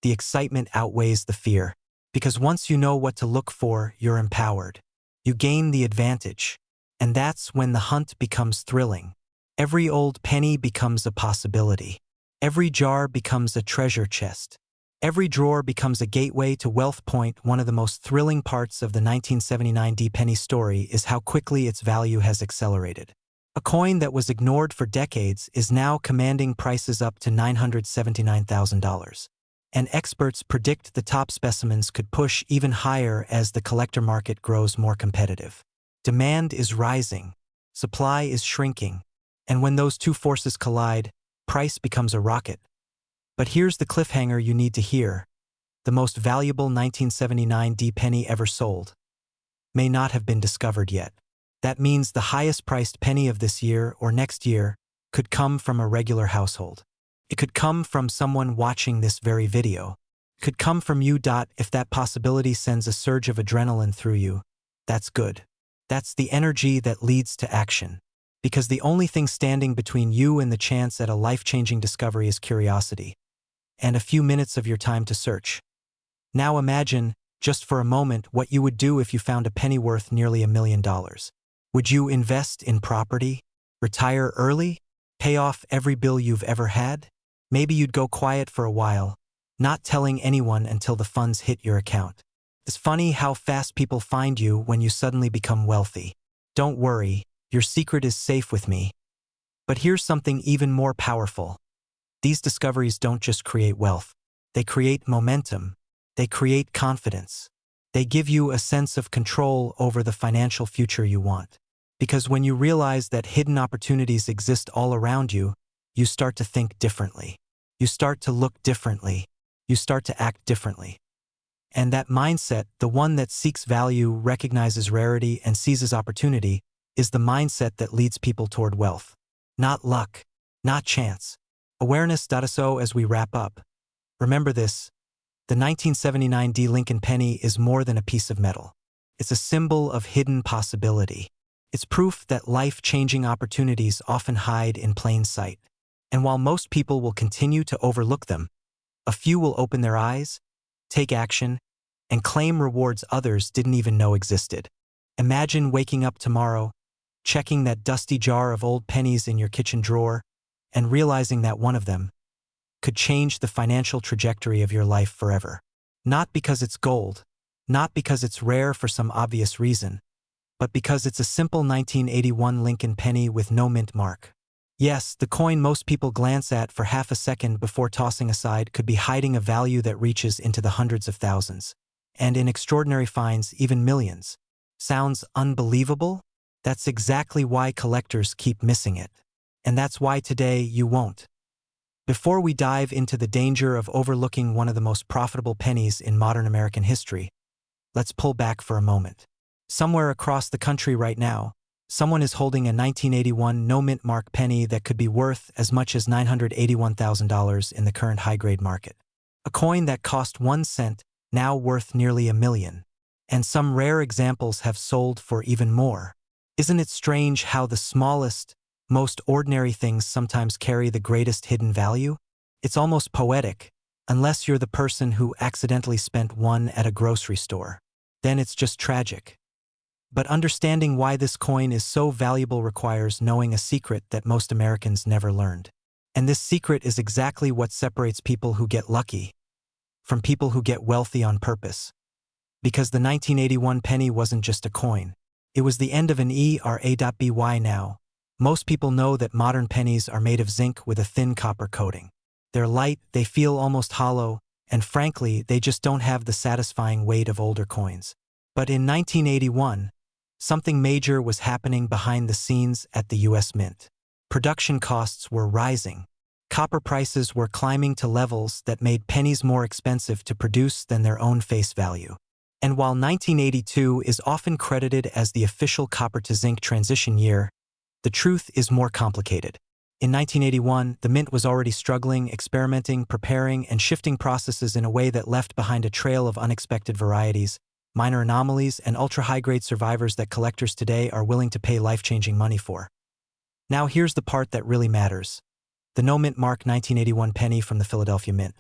A: The excitement outweighs the fear, because once you know what to look for, you're empowered. You gain the advantage, and that's when the hunt becomes thrilling. Every old penny becomes a possibility. Every jar becomes a treasure chest. Every drawer becomes a gateway to Wealth Point. One of the most thrilling parts of the 1979 D penny story is how quickly its value has accelerated. A coin that was ignored for decades is now commanding prices up to $979,000. And experts predict the top specimens could push even higher as the collector market grows more competitive. Demand is rising, supply is shrinking, and when those two forces collide, price becomes a rocket. But here's the cliffhanger you need to hear. The most valuable 1979 D penny ever sold may not have been discovered yet. That means the highest priced penny of this year or next year could come from a regular household. It could come from someone watching this very video. It could come from you. If that possibility sends a surge of adrenaline through you, that's good. That's the energy that leads to action. Because the only thing standing between you and the chance at a life-changing discovery is curiosity. And a few minutes of your time to search. Now imagine, just for a moment, what you would do if you found a penny worth nearly $1 million. Would you invest in property? Retire early? Pay off every bill you've ever had? Maybe you'd go quiet for a while, not telling anyone until the funds hit your account. It's funny how fast people find you when you suddenly become wealthy. Don't worry, your secret is safe with me. But here's something even more powerful. These discoveries don't just create wealth. They create momentum. They create confidence. They give you a sense of control over the financial future you want. Because when you realize that hidden opportunities exist all around you, you start to think differently. You start to look differently. You start to act differently. And that mindset, the one that seeks value, recognizes rarity, and seizes opportunity, is the mindset that leads people toward wealth. Not luck, not chance. Awareness. So as we wrap up, remember this: the 1979 D. Lincoln penny is more than a piece of metal. It's a symbol of hidden possibility. It's proof that life-changing opportunities often hide in plain sight. And while most people will continue to overlook them, a few will open their eyes, take action, and claim rewards others didn't even know existed. Imagine waking up tomorrow, checking that dusty jar of old pennies in your kitchen drawer, and realizing that one of them could change the financial trajectory of your life forever. Not because it's gold, not because it's rare for some obvious reason, but because it's a simple 1981 Lincoln penny with no mint mark. Yes, the coin most people glance at for half a second before tossing aside could be hiding a value that reaches into the hundreds of thousands, and in extraordinary finds, even millions. Sounds unbelievable? That's exactly why collectors keep missing it. And that's why today you won't. Before we dive into the danger of overlooking one of the most profitable pennies in modern American history, let's pull back for a moment. Somewhere across the country right now, someone is holding a 1981 no-mint mark penny that could be worth as much as $981,000 in the current high-grade market. A coin that cost 1 cent, now worth nearly $1 million. And some rare examples have sold for even more. Isn't it strange how the smallest, most ordinary things sometimes carry the greatest hidden value? It's almost poetic, unless you're the person who accidentally spent one at a grocery store. Then it's just tragic. But understanding why this coin is so valuable requires knowing a secret that most Americans never learned. And this secret is exactly what separates people who get lucky from people who get wealthy on purpose. Because the 1981 penny wasn't just a coin. It was the end of an era. By now, most people know that modern pennies are made of zinc with a thin copper coating. They're light, they feel almost hollow, and frankly, they just don't have the satisfying weight of older coins. But in 1981, something major was happening behind the scenes at the U.S. Mint. Production costs were rising. Copper prices were climbing to levels that made pennies more expensive to produce than their own face value. And while 1982 is often credited as the official copper-to-zinc transition year, the truth is more complicated. In 1981, the Mint was already struggling, experimenting, preparing, and shifting processes in a way that left behind a trail of unexpected varieties, minor anomalies, and ultra-high-grade survivors that collectors today are willing to pay life-changing money for. Now here's the part that really matters. The no-mint mark 1981 penny from the Philadelphia Mint.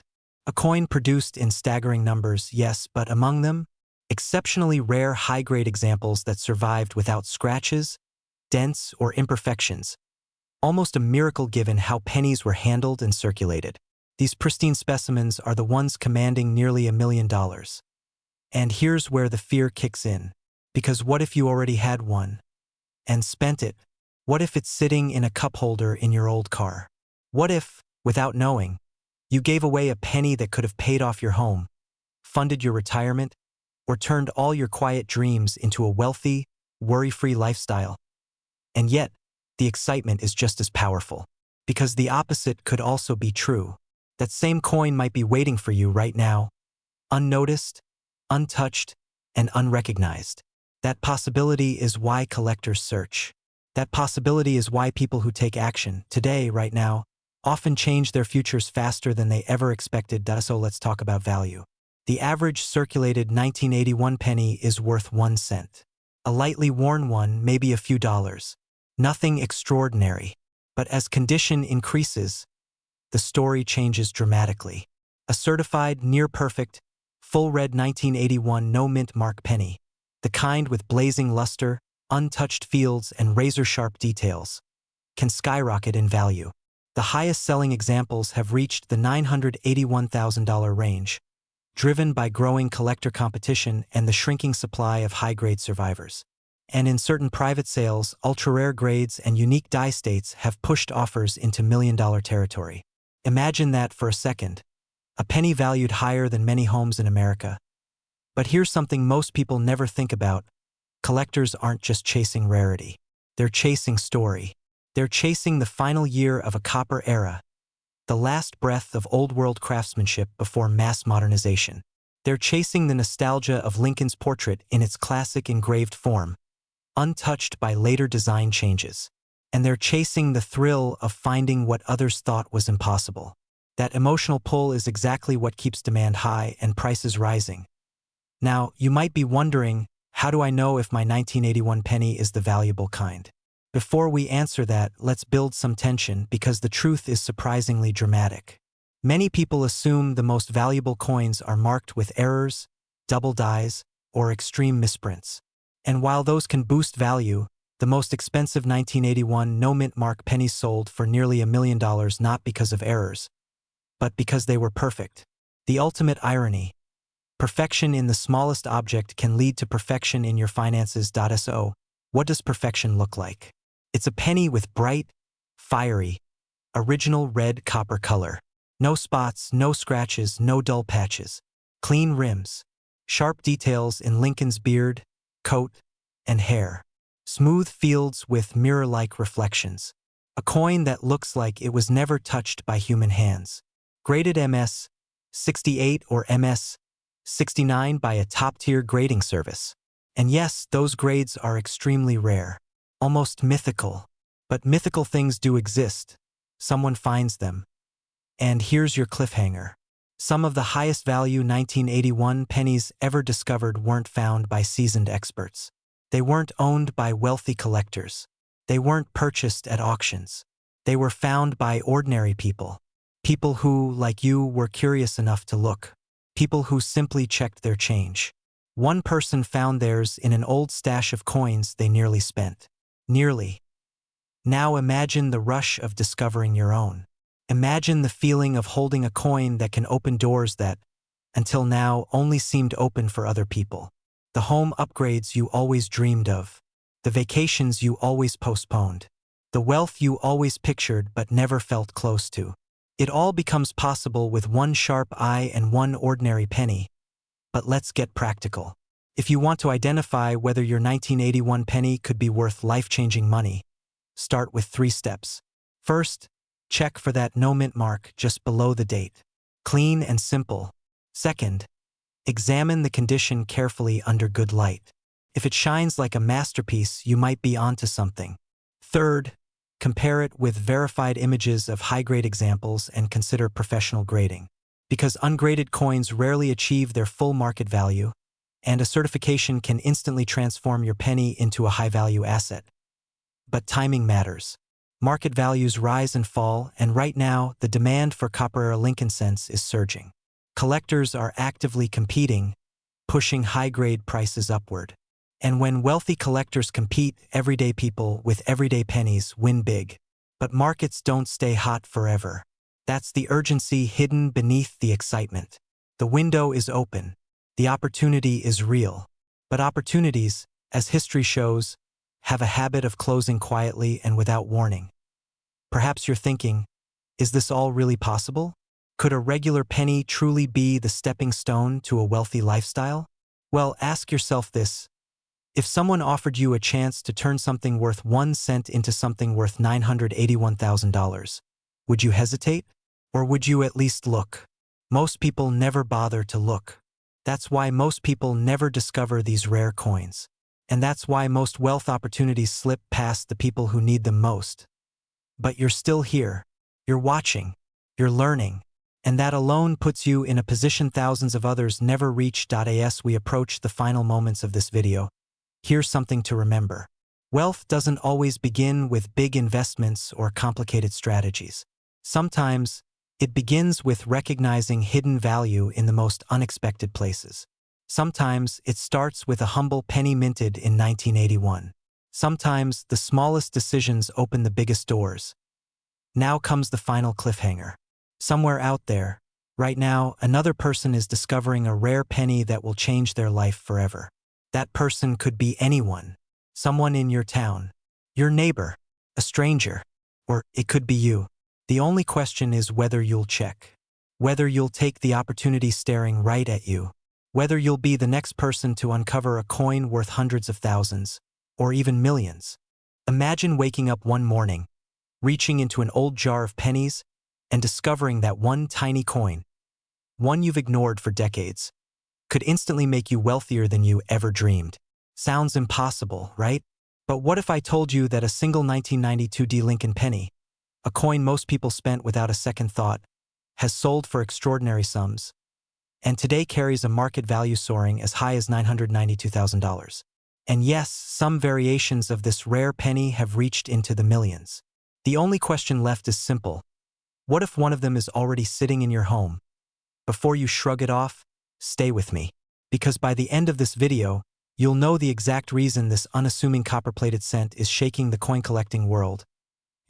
A: A coin produced in staggering numbers, yes, but among them, exceptionally rare high-grade examples that survived without scratches, dents, or imperfections. Almost a miracle given how pennies were handled and circulated. These pristine specimens are the ones commanding nearly $1 million. And here's where the fear kicks in. Because what if you already had one and spent it? What if it's sitting in a cup holder in your old car? What if, without knowing, you gave away a penny that could have paid off your home, funded your retirement, or turned all your quiet dreams into a wealthy, worry-free lifestyle? And yet, the excitement is just as powerful. Because the opposite could also be true. That same coin might be waiting for you right now, unnoticed, untouched, and unrecognized. That possibility is why collectors search. That possibility is why people who take action, today, right now, often change their futures faster than they ever expected. So let's talk about value. The average circulated 1981 penny is worth 1 cent. A lightly worn one, maybe a few dollars. Nothing extraordinary. But as condition increases, the story changes dramatically. A certified, near-perfect, full red 1981 no-mint mark penny. The kind with blazing luster, untouched fields, and razor-sharp details, can skyrocket in value. The highest-selling examples have reached the $981,000 range, driven by growing collector competition and the shrinking supply of high-grade survivors. And in certain private sales, ultra-rare grades and unique die states have pushed offers into million-dollar territory. Imagine that for a second. A penny valued higher than many homes in America. But here's something most people never think about. Collectors aren't just chasing rarity. They're chasing story. They're chasing the final year of a copper era, the last breath of old-world craftsmanship before mass modernization. They're chasing the nostalgia of Lincoln's portrait in its classic engraved form, untouched by later design changes. And they're chasing the thrill of finding what others thought was impossible. That emotional pull is exactly what keeps demand high and prices rising. Now, you might be wondering, how do I know if my 1981 penny is the valuable kind? Before we answer that, let's build some tension because the truth is surprisingly dramatic. Many people assume the most valuable coins are marked with errors, double dies, or extreme misprints. And while those can boost value, the most expensive 1981 no-mint mark pennies sold for nearly $1 million not because of errors, but because they were perfect. The ultimate irony. Perfection in the smallest object can lead to perfection in your finances. So, what does perfection look like? It's a penny with bright, fiery, original red copper color. No spots, no scratches, no dull patches. Clean rims. Sharp details in Lincoln's beard, coat, and hair. Smooth fields with mirror-like reflections. A coin that looks like it was never touched by human hands. Graded MS 68 or MS 69 by a top-tier grading service. And yes, those grades are extremely rare. Almost mythical. But mythical things do exist. Someone finds them. And here's your cliffhanger. Some of the highest value 1981 pennies ever discovered weren't found by seasoned experts. They weren't owned by wealthy collectors. They weren't purchased at auctions. They were found by ordinary people. People who, like you, were curious enough to look. People who simply checked their change. One person found theirs in an old stash of coins they nearly spent. Nearly. Now imagine the rush of discovering your own. Imagine the feeling of holding a coin that can open doors that, until now, only seemed open for other people. The home upgrades you always dreamed of. The vacations you always postponed. The wealth you always pictured but never felt close to. It all becomes possible with one sharp eye and one ordinary penny. But let's get practical. If you want to identify whether your 1981 penny could be worth life-changing money, start with 3 steps. First, check for that no-mint mark just below the date. Clean and simple. Second, examine the condition carefully under good light. If it shines like a masterpiece, you might be onto something. Third, compare it with verified images of high-grade examples and consider professional grading. Because ungraded coins rarely achieve their full market value, and a certification can instantly transform your penny into a high-value asset. But timing matters. Market values rise and fall, and right now, the demand for copper-era Lincoln cents is surging. Collectors are actively competing, pushing high-grade prices upward. And when wealthy collectors compete, everyday people with everyday pennies win big. But markets don't stay hot forever. That's the urgency hidden beneath the excitement. The window is open. The opportunity is real. But opportunities, as history shows, have a habit of closing quietly and without warning. Perhaps you're thinking, is this all really possible? Could a regular penny truly be the stepping stone to a wealthy lifestyle? Well, ask yourself this. If someone offered you a chance to turn something worth 1 cent into something worth $981,000, would you hesitate? Or would you at least look? Most people never bother to look. That's why most people never discover these rare coins. And that's why most wealth opportunities slip past the people who need them most. But you're still here. You're watching. You're learning. And that alone puts you in a position thousands of others never reach. As we approach the final moments of this video, here's something to remember. Wealth doesn't always begin with big investments or complicated strategies. Sometimes, it begins with recognizing hidden value in the most unexpected places. Sometimes, it starts with a humble penny minted in 1981. Sometimes, the smallest decisions open the biggest doors. Now comes the final cliffhanger. Somewhere out there, right now, another person is discovering a rare penny that will change their life forever. That person could be anyone. Someone in your town, your neighbor, a stranger, or it could be you. The only question is whether you'll check. Whether you'll take the opportunity staring right at you. Whether you'll be the next person to uncover a coin worth hundreds of thousands, or even millions. Imagine waking up one morning, reaching into an old jar of pennies, and discovering that one tiny coin, one you've ignored for decades, could instantly make you wealthier than you ever dreamed. Sounds impossible, right? But what if I told you that a single 1992 D Lincoln penny, a coin most people spent without a second thought, has sold for extraordinary sums, and today carries a market value soaring as high as $992,000. And yes, some variations of this rare penny have reached into the millions. The only question left is simple. What if one of them is already sitting in your home? Before you shrug it off, stay with me. Because by the end of this video, you'll know the exact reason this unassuming copper-plated cent is shaking the coin-collecting world,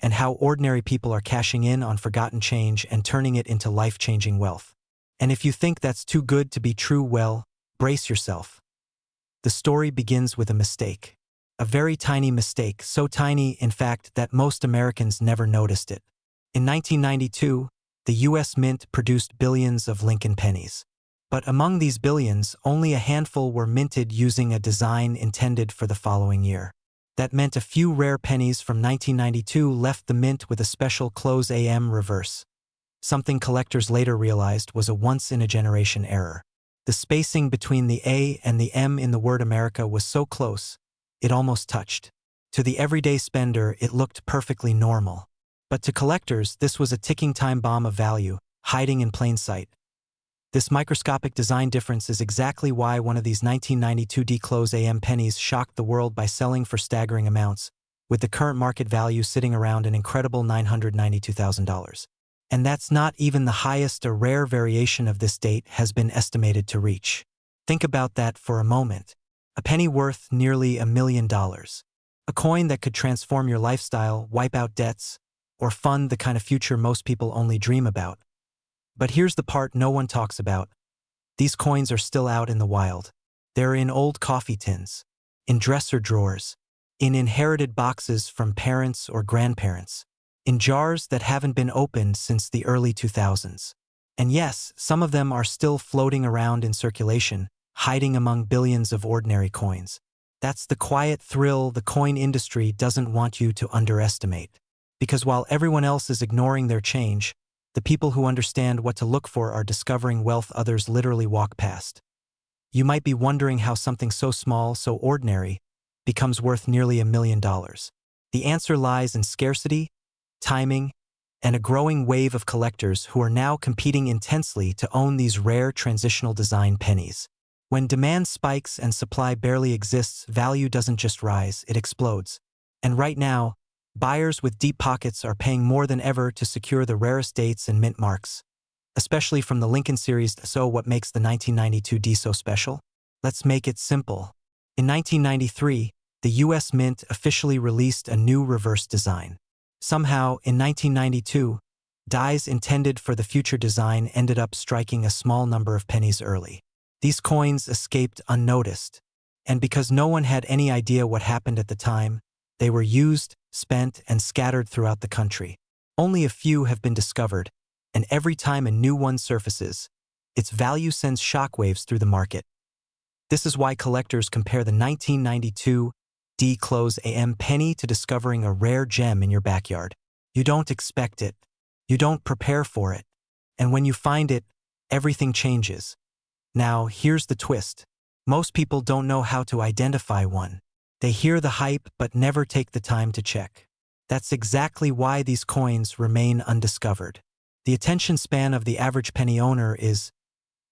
A: and how ordinary people are cashing in on forgotten change and turning it into life-changing wealth. And if you think that's too good to be true, well, brace yourself. The story begins with a mistake. A very tiny mistake, so tiny, in fact, that most Americans never noticed it. In 1992, the U.S. Mint produced billions of Lincoln pennies. But among these billions, only a handful were minted using a design intended for the following year. That meant a few rare pennies from 1992 left the mint with a special close AM reverse. Something collectors later realized was a once-in-a-generation error. The spacing between the A and the M in the word America was so close, it almost touched. To the everyday spender, it looked perfectly normal. But to collectors, this was a ticking time bomb of value, hiding in plain sight. This microscopic design difference is exactly why one of these 1992 D-close AM pennies shocked the world by selling for staggering amounts, with the current market value sitting around an incredible $992,000. And that's not even the highest a rare variation of this date has been estimated to reach. Think about that for a moment. A penny worth nearly $1 million. A coin that could transform your lifestyle, wipe out debts, or fund the kind of future most people only dream about. But here's the part no one talks about. These coins are still out in the wild. They're in old coffee tins, in dresser drawers, in inherited boxes from parents or grandparents, in jars that haven't been opened since the early 2000s. And yes, some of them are still floating around in circulation, hiding among billions of ordinary coins. That's the quiet thrill the coin industry doesn't want you to underestimate. Because while everyone else is ignoring their change, the people who understand what to look for are discovering wealth others literally walk past. You might be wondering how something so small, so ordinary, becomes worth nearly $1 million. The answer lies in scarcity, timing, and a growing wave of collectors who are now competing intensely to own these rare transitional design pennies. When demand spikes and supply barely exists, value doesn't just rise, it explodes. And right now, buyers with deep pockets are paying more than ever to secure the rarest dates and mint marks, especially from the Lincoln series. So what makes the 1992 D so special? Let's make it simple. In 1993, the U.S. Mint officially released a new reverse design. Somehow, in 1992, dies intended for the future design ended up striking a small number of pennies early. These coins escaped unnoticed, and because no one had any idea what happened at the time, they were used, spent, and scattered throughout the country. Only a few have been discovered, and every time a new one surfaces, its value sends shockwaves through the market. This is why collectors compare the 1992 D-close AM penny to discovering a rare gem in your backyard. You don't expect it. You don't prepare for it. And when you find it, everything changes. Now, here's the twist. Most people don't know how to identify one. They hear the hype but never take the time to check. That's exactly why these coins remain undiscovered. The attention span of the average penny owner is,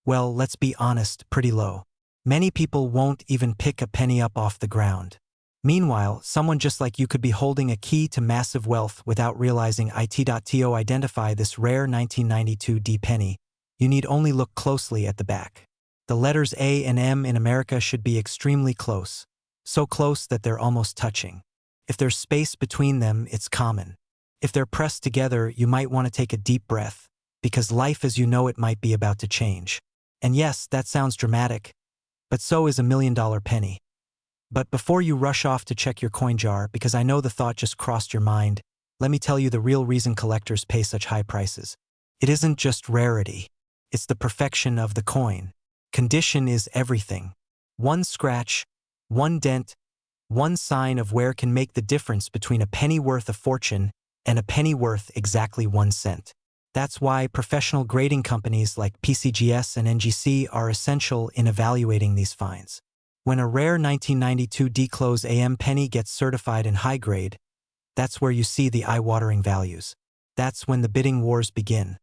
A: well, let's be honest, pretty low. Many people won't even pick a penny up off the ground. Meanwhile, someone just like you could be holding a key to massive wealth without realizing it. To identify this rare 1992 D penny, you need only look closely at the back. The letters A and M in America should be extremely close, so close that they're almost touching. If there's space between them, it's common. If they're pressed together, you might want to take a deep breath, because life as you know it might be about to change. And yes, that sounds dramatic, but so is $1 million penny. But before you rush off to check your coin jar, because I know the thought just crossed your mind, let me tell you the real reason collectors pay such high prices. It isn't just rarity. It's the perfection of the coin. Condition is everything. One scratch, one dent, one sign of wear can make the difference between a penny worth a fortune and a penny worth exactly 1 cent. That's why professional grading companies like PCGS and NGC are essential in evaluating these finds. When a rare 1992 D-Close AM penny gets certified in high grade, that's where you see the eye-watering values. That's when the bidding wars begin.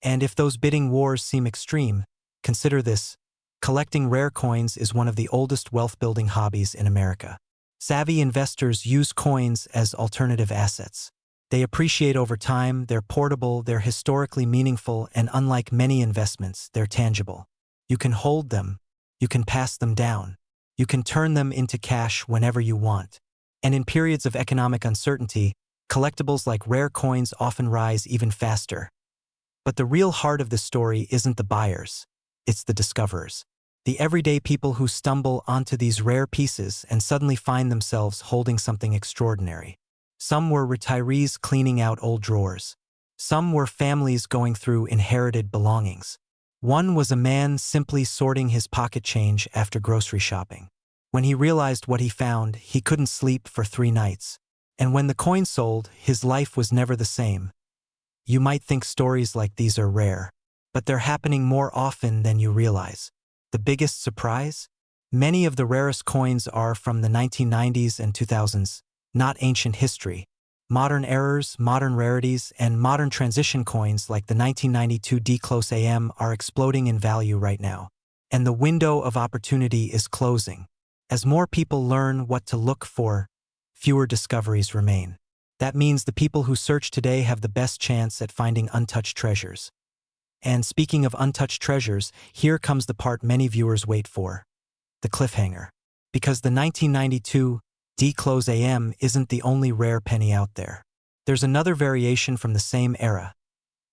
A: And if those bidding wars seem extreme, consider this: collecting rare coins is one of the oldest wealth-building hobbies in America. Savvy investors use coins as alternative assets. They appreciate over time, they're portable, they're historically meaningful, and unlike many investments, they're tangible. You can hold them, you can pass them down, you can turn them into cash whenever you want. And in periods of economic uncertainty, collectibles like rare coins often rise even faster. But the real heart of the story isn't the buyers, it's the discoverers. The everyday people who stumble onto these rare pieces and suddenly find themselves holding something extraordinary. Some were retirees cleaning out old drawers. Some were families going through inherited belongings. One was a man simply sorting his pocket change after grocery shopping. When he realized what he found, he couldn't sleep for 3 nights. And when the coin sold, his life was never the same. You might think stories like these are rare, but they're happening more often than you realize. The biggest surprise? Many of the rarest coins are from the 1990s and 2000s, not ancient history. Modern errors, modern rarities, and modern transition coins like the 1992 D-Close AM are exploding in value right now. And the window of opportunity is closing. As more people learn what to look for, fewer discoveries remain. That means the people who search today have the best chance at finding untouched treasures. And speaking of untouched treasures, here comes the part many viewers wait for: the cliffhanger. Because the 1992 D-Close AM isn't the only rare penny out there. There's another variation from the same era.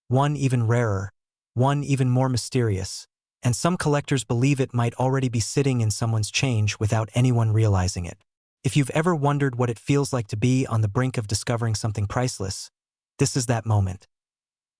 A: One even rarer, one even more mysterious, and some collectors believe it might already be sitting in someone's change without anyone realizing it. If you've ever wondered what it feels like to be on the brink of discovering something priceless, this is that moment.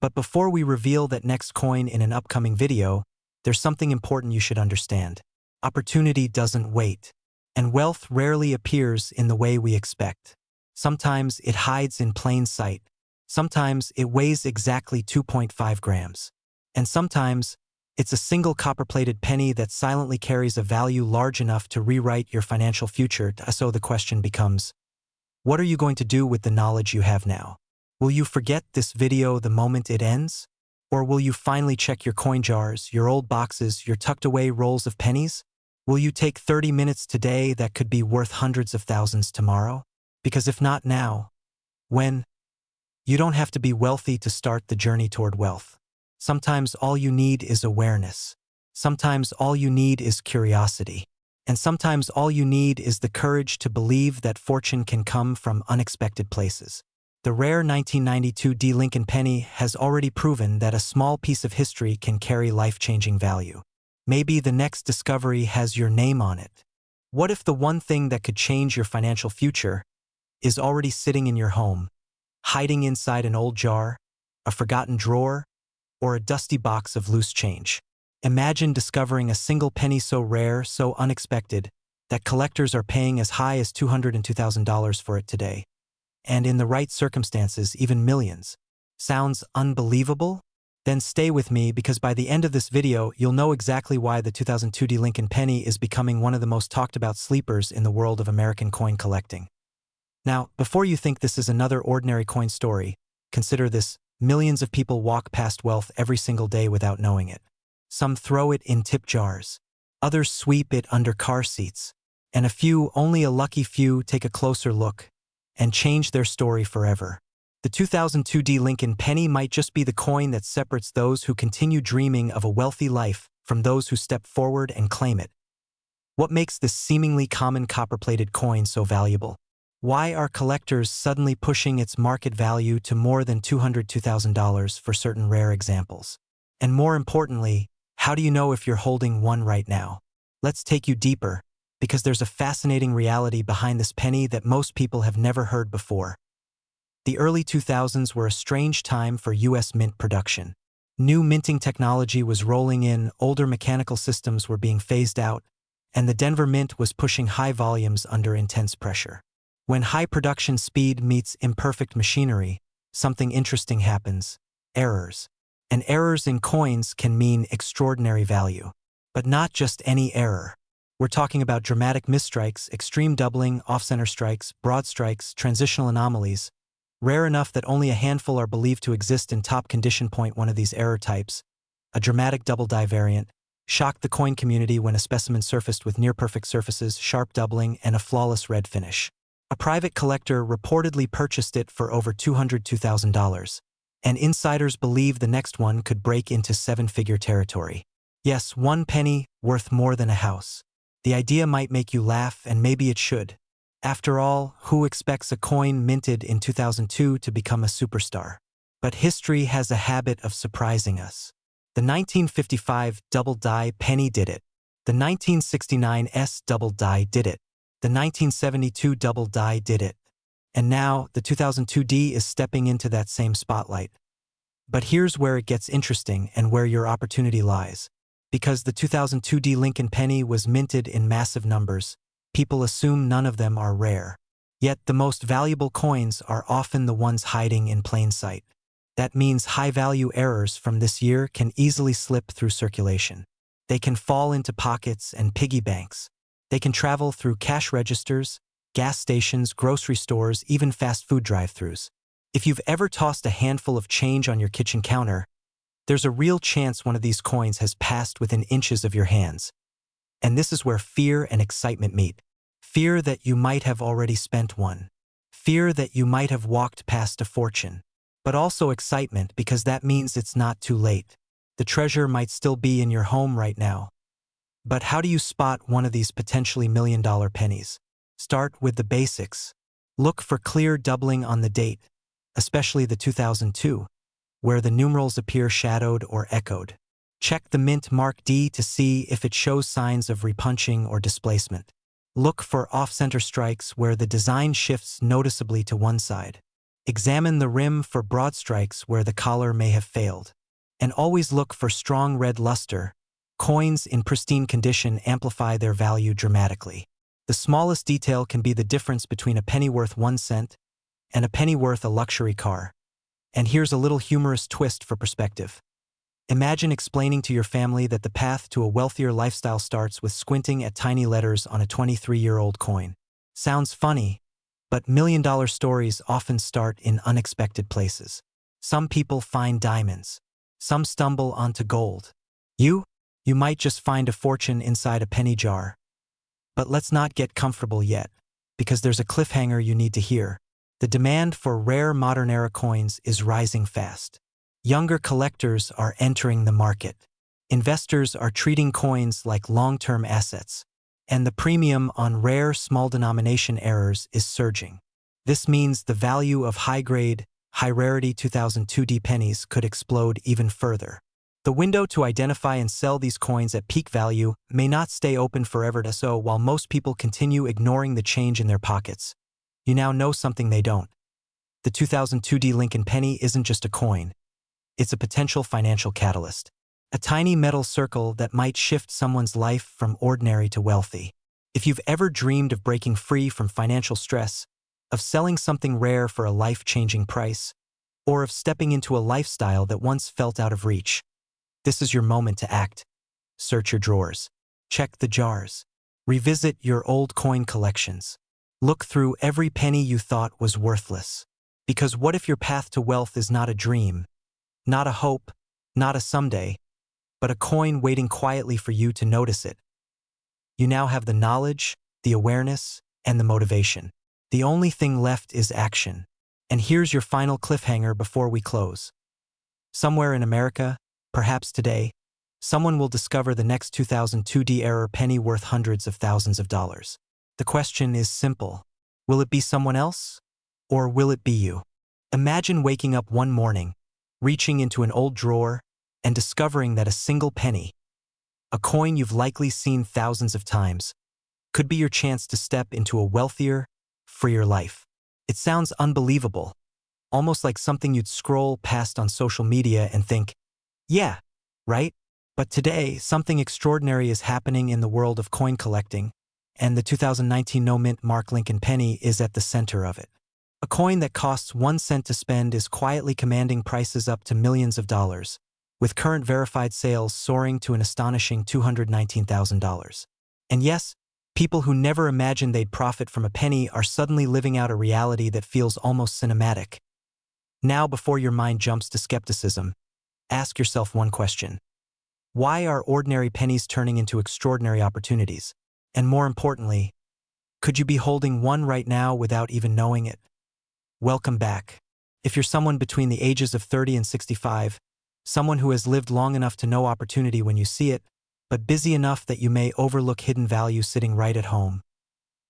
A: But before we reveal that next coin in an upcoming video, there's something important you should understand. Opportunity doesn't wait. And wealth rarely appears in the way we expect. Sometimes it hides in plain sight. Sometimes it weighs exactly 2.5 grams. And sometimes it's a single copper-plated penny that silently carries a value large enough to rewrite your financial future. So the question becomes, what are you going to do with the knowledge you have now? Will you forget this video the moment it ends? Or will you finally check your coin jars, your old boxes, your tucked-away rolls of pennies? Will you take 30 minutes today that could be worth hundreds of thousands tomorrow? Because if not now, when? You don't have to be wealthy to start the journey toward wealth. Sometimes all you need is awareness. Sometimes all you need is curiosity. And sometimes all you need is the courage to believe that fortune can come from unexpected places. The rare 1992 D Lincoln penny has already proven that a small piece of history can carry life-changing value. Maybe the next discovery has your name on it. What if the one thing that could change your financial future is already sitting in your home, hiding inside an old jar, a forgotten drawer, or a dusty box of loose change? Imagine discovering a single penny so rare, so unexpected, that collectors are paying as high as $200 and $2,000 for it today. And in the right circumstances, even millions. Sounds unbelievable? Then stay with me because by the end of this video, you'll know exactly why the 2002 Lincoln penny is becoming one of the most talked about sleepers in the world of American coin collecting. Now, before you think this is another ordinary coin story, consider this: millions of people walk past wealth every single day without knowing it. Some throw it in tip jars. Others sweep it under car seats. And a few, only a lucky few, take a closer look and change their story forever. The 2002 Lincoln penny might just be the coin that separates those who continue dreaming of a wealthy life from those who step forward and claim it. What makes this seemingly common copper-plated coin so valuable? Why are collectors suddenly pushing its market value to more than $202,000 for certain rare examples? And more importantly, how do you know if you're holding one right now? Let's take you deeper, because there's a fascinating reality behind this penny that most people have never heard before. The early 2000s were a strange time for U.S. mint production. New minting technology was rolling in, older mechanical systems were being phased out, and the Denver Mint was pushing high volumes under intense pressure. When high production speed meets imperfect machinery, something interesting happens: errors. And errors in coins can mean extraordinary value. But not just any error. We're talking about dramatic misstrikes, extreme doubling, off-center strikes, broad strikes, transitional anomalies, rare enough that only a handful are believed to exist in top condition. Point one of these error types, a dramatic double die variant, shocked the coin community when a specimen surfaced with near-perfect surfaces, sharp doubling, and a flawless red finish. A private collector reportedly purchased it for over $202,000, and insiders believe the next one could break into seven-figure territory. Yes, one penny worth more than a house. The idea might make you laugh, and maybe it should. After all, who expects a coin minted in 2002 to become a superstar? But history has a habit of surprising us. The 1955 double die penny did it. The 1969 double die did it. The 1972 double die did it. And now, the 2002 is stepping into that same spotlight. But here's where it gets interesting and where your opportunity lies. Because the 2002 Lincoln penny was minted in massive numbers, people assume none of them are rare. Yet the most valuable coins are often the ones hiding in plain sight. That means high-value errors from this year can easily slip through circulation. They can fall into pockets and piggy banks. They can travel through cash registers, gas stations, grocery stores, even fast food drive-thrus. If you've ever tossed a handful of change on your kitchen counter, there's a real chance one of these coins has passed within inches of your hands. And this is where fear and excitement meet. Fear that you might have already spent one. Fear that you might have walked past a fortune. But also excitement because that means it's not too late. The treasure might still be in your home right now. But how do you spot one of these potentially million-dollar pennies? Start with the basics. Look for clear doubling on the date, especially the 2002, where the numerals appear shadowed or echoed. Check the mint mark D to see if it shows signs of repunching or displacement. Look for off-center strikes where the design shifts noticeably to one side. Examine the rim for broad strikes where the collar may have failed. And always look for strong red luster. Coins in pristine condition amplify their value dramatically. The smallest detail can be the difference between a penny worth 1 cent and a penny worth a luxury car. And here's a little humorous twist for perspective. Imagine explaining to your family that the path to a wealthier lifestyle starts with squinting at tiny letters on a 23-year-old coin. Sounds funny, but million-dollar stories often start in unexpected places. Some people find diamonds. Some stumble onto gold. You might just find a fortune inside a penny jar. But let's not get comfortable yet, because there's a cliffhanger you need to hear. The demand for rare modern-era coins is rising fast. Younger collectors are entering the market. Investors are treating coins like long-term assets, and the premium on rare small-denomination errors is surging. This means the value of high-grade, high-rarity 2002 pennies could explode even further. The window to identify and sell these coins at peak value may not stay open forever, so while most people continue ignoring the change in their pockets, you now know something they don't. The 2002 Lincoln penny isn't just a coin. It's a potential financial catalyst. A tiny metal circle that might shift someone's life from ordinary to wealthy. If you've ever dreamed of breaking free from financial stress, of selling something rare for a life-changing price, or of stepping into a lifestyle that once felt out of reach. This is your moment to act. Search your drawers. Check the jars. Revisit your old coin collections. Look through every penny you thought was worthless. Because what if your path to wealth is not a dream, not a hope, not a someday, but a coin waiting quietly for you to notice it? You now have the knowledge, the awareness, and the motivation. The only thing left is action. And here's your final cliffhanger before we close. Somewhere in America, perhaps today, someone will discover the next 2002 error penny worth hundreds of thousands of dollars. The question is simple. Will it be someone else? Or will it be you? Imagine waking up one morning, reaching into an old drawer, and discovering that a single penny, a coin you've likely seen thousands of times, could be your chance to step into a wealthier, freer life. It sounds unbelievable, almost like something you'd scroll past on social media and think, yeah, right? But today, something extraordinary is happening in the world of coin collecting, and the 2019 no-mint Mark Lincoln penny is at the center of it. A coin that costs 1 cent to spend is quietly commanding prices up to millions of dollars, with current verified sales soaring to an astonishing $219,000. And yes, people who never imagined they'd profit from a penny are suddenly living out a reality that feels almost cinematic. Now, before your mind jumps to skepticism, ask yourself one question. Why are ordinary pennies turning into extraordinary opportunities? And more importantly, could you be holding one right now without even knowing it? Welcome back. If you're someone between the ages of 30 and 65, someone who has lived long enough to know opportunity when you see it, but busy enough that you may overlook hidden value sitting right at home,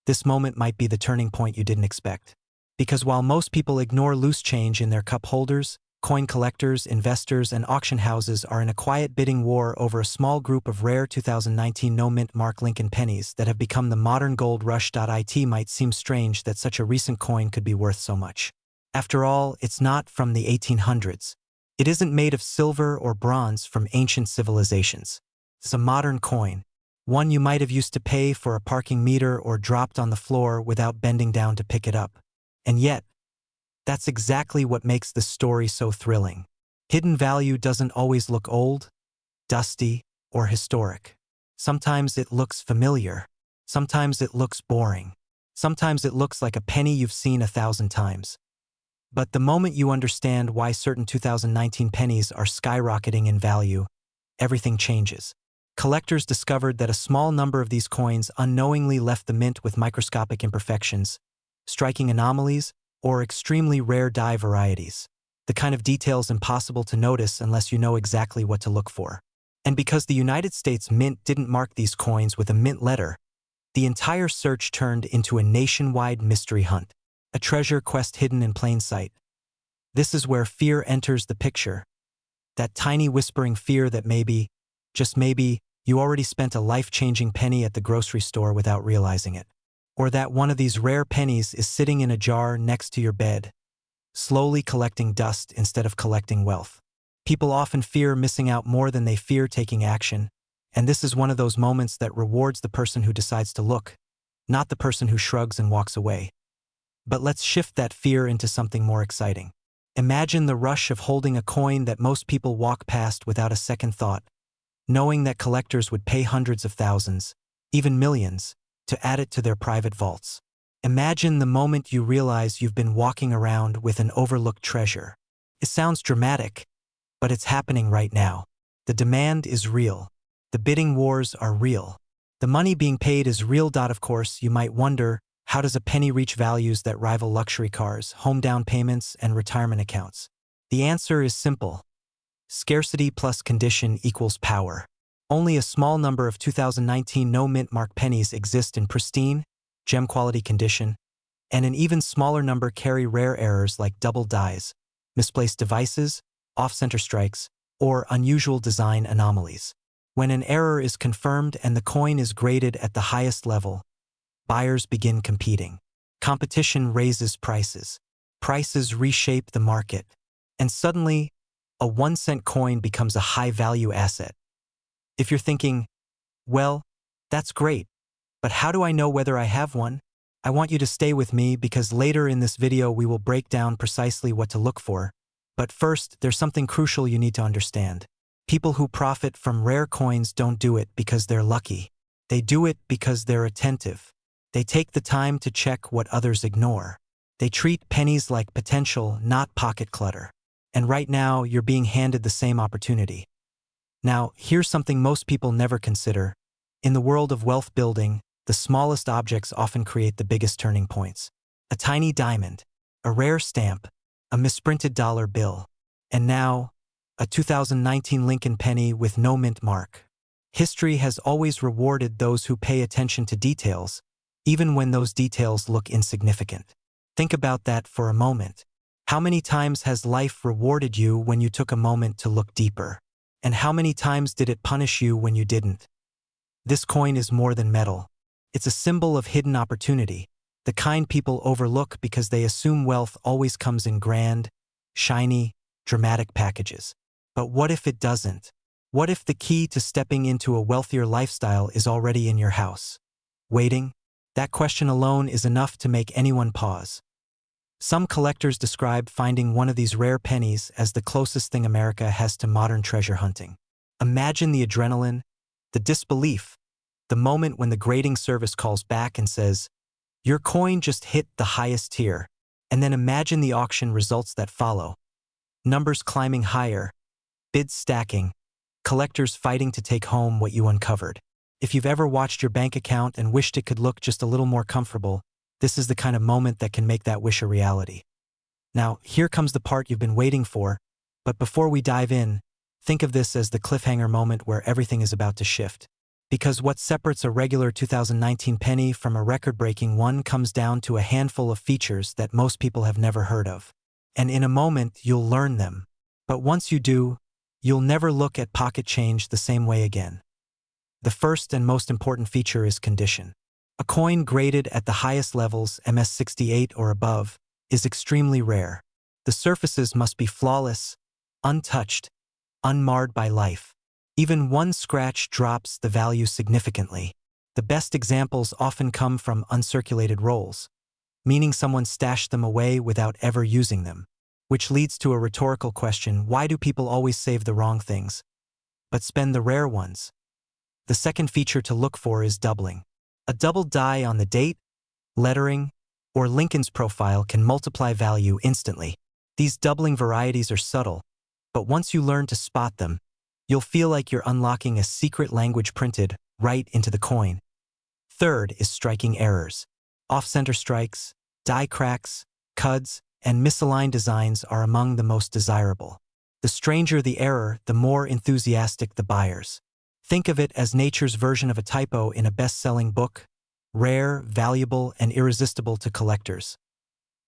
A: this moment might be the turning point you didn't expect. Because while most people ignore loose change in their cup holders, coin collectors, investors, and auction houses are in a quiet bidding war over a small group of rare 2019 no-mint Mark Lincoln pennies that have become the modern gold rush. It might seem strange that such a recent coin could be worth so much. After all, it's not from the 1800s. It isn't made of silver or bronze from ancient civilizations. It's a modern coin, one you might have used to pay for a parking meter or dropped on the floor without bending down to pick it up. And yet, that's exactly what makes this story so thrilling. Hidden value doesn't always look old, dusty, or historic. Sometimes it looks familiar. Sometimes it looks boring. Sometimes it looks like a penny you've seen 1,000 times. But the moment you understand why certain 2019 pennies are skyrocketing in value, everything changes. Collectors discovered that a small number of these coins unknowingly left the mint with microscopic imperfections, striking anomalies, or extremely rare die varieties, the kind of details impossible to notice unless you know exactly what to look for. And because the United States Mint didn't mark these coins with a mint letter, the entire search turned into a nationwide mystery hunt, a treasure quest hidden in plain sight. This is where fear enters the picture, that tiny whispering fear that maybe, just maybe, you already spent a life-changing penny at the grocery store without realizing it. Or that one of these rare pennies is sitting in a jar next to your bed, slowly collecting dust instead of collecting wealth. People often fear missing out more than they fear taking action, and this is one of those moments that rewards the person who decides to look, not the person who shrugs and walks away. But let's shift that fear into something more exciting. Imagine the rush of holding a coin that most people walk past without a second thought, knowing that collectors would pay hundreds of thousands, even millions, to add it to their private vaults. Imagine the moment you realize you've been walking around with an overlooked treasure. It sounds dramatic, but it's happening right now. The demand is real. The bidding wars are real. The money being paid is real. Of course, you might wonder, how does a penny reach values that rival luxury cars, home down payments, and retirement accounts? The answer is simple. Scarcity plus condition equals power. Only a small number of 2019 no-mint Mark pennies exist in pristine, gem-quality condition, and an even smaller number carry rare errors like double dies, misplaced devices, off-center strikes, or unusual design anomalies. When an error is confirmed and the coin is graded at the highest level, buyers begin competing. Competition raises prices. Prices reshape the market. And suddenly, a 1-cent coin becomes a high-value asset. If you're thinking, well, that's great, but how do I know whether I have one? I want you to stay with me because later in this video we will break down precisely what to look for, But first, there's something crucial you need to understand. People who profit from rare coins don't do it because they're lucky. They do it because they're attentive. They take the time to check what others ignore. They treat pennies like potential, not pocket clutter. And right now, you're being handed the same opportunity. Now, here's something most people never consider. In the world of wealth building, the smallest objects often create the biggest turning points. A tiny diamond, a rare stamp, a misprinted dollar bill, and now, a 2019 Lincoln penny with no mint mark. History has always rewarded those who pay attention to details, even when those details look insignificant. Think about that for a moment. How many times has life rewarded you when you took a moment to look deeper? And how many times did it punish you when you didn't? This coin is more than metal. It's a symbol of hidden opportunity, the kind people overlook because they assume wealth always comes in grand, shiny, dramatic packages. But what if it doesn't? What if the key to stepping into a wealthier lifestyle is already in your house? Waiting? That question alone is enough to make anyone pause. Some collectors describe finding one of these rare pennies as the closest thing America has to modern treasure hunting. Imagine the adrenaline, the disbelief, the moment when the grading service calls back and says, "Your coin just hit the highest tier," and then imagine the auction results that follow. Numbers climbing higher, bids stacking, collectors fighting to take home what you uncovered. If you've ever watched your bank account and wished it could look just a little more comfortable, this is the kind of moment that can make that wish a reality. Now, here comes the part you've been waiting for, but before we dive in, think of this as the cliffhanger moment where everything is about to shift. Because what separates a regular 2019 penny from a record-breaking one comes down to a handful of features that most people have never heard of. And in a moment, you'll learn them. But once you do, you'll never look at pocket change the same way again. The first and most important feature is condition. A coin graded at the highest levels, MS68 or above, is extremely rare. The surfaces must be flawless, untouched, unmarred by life. Even one scratch drops the value significantly. The best examples often come from uncirculated rolls, meaning someone stashed them away without ever using them. Which leads to a rhetorical question: why do people always save the wrong things, but spend the rare ones? The second feature to look for is doubling. A double die on the date, lettering, or Lincoln's profile can multiply value instantly. These doubling varieties are subtle, but once you learn to spot them, you'll feel like you're unlocking a secret language printed right into the coin. Third is striking errors. Off-center strikes, die cracks, cuds, and misaligned designs are among the most desirable. The stranger the error, the more enthusiastic the buyers. Think of it as nature's version of a typo in a best-selling book, rare, valuable, and irresistible to collectors.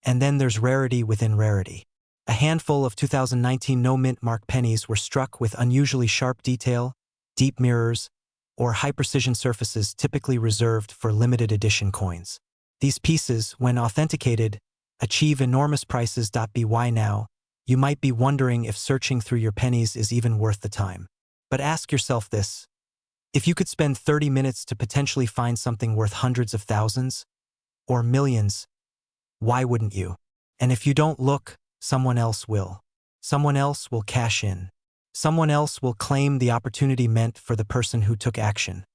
A: And then there's rarity within rarity. A handful of 2019 no-mint mark pennies were struck with unusually sharp detail, deep mirrors, or high-precision surfaces typically reserved for limited edition coins. These pieces, when authenticated, achieve enormous prices. By now, you might be wondering if searching through your pennies is even worth the time. But ask yourself this: if you could spend 30 minutes to potentially find something worth hundreds of thousands or millions, why wouldn't you? And if you don't look, someone else will. Someone else will cash in. Someone else will claim the opportunity meant for the person who took action.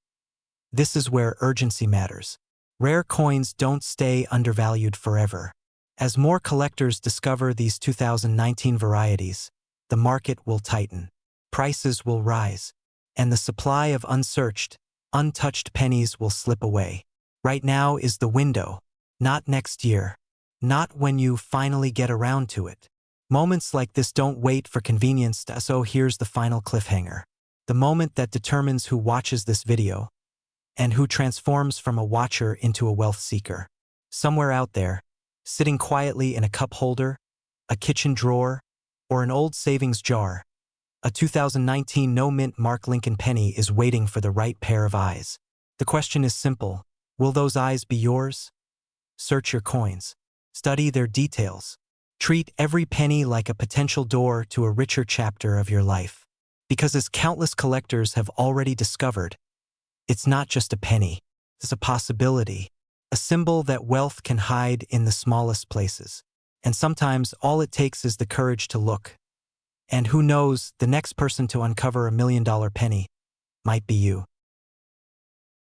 A: This is where urgency matters. Rare coins don't stay undervalued forever. As more collectors discover these 2019 varieties, the market will tighten. Prices will rise, and the supply of unsearched, untouched pennies will slip away. Right now is the window, not next year, not when you finally get around to it. Moments like this don't wait for convenience, so here's the final cliffhanger. The moment that determines who watches this video, and who transforms from a watcher into a wealth seeker. Somewhere out there, sitting quietly in a cup holder, a kitchen drawer, or an old savings jar, a 2019 no-mint mark Lincoln penny is waiting for the right pair of eyes. The question is simple: will those eyes be yours? Search your coins. Study their details. Treat every penny like a potential door to a richer chapter of your life. Because as countless collectors have already discovered, it's not just a penny, it's a possibility, a symbol that wealth can hide in the smallest places. And sometimes all it takes is the courage to look, And who knows, the next person to uncover $1 million penny might be you.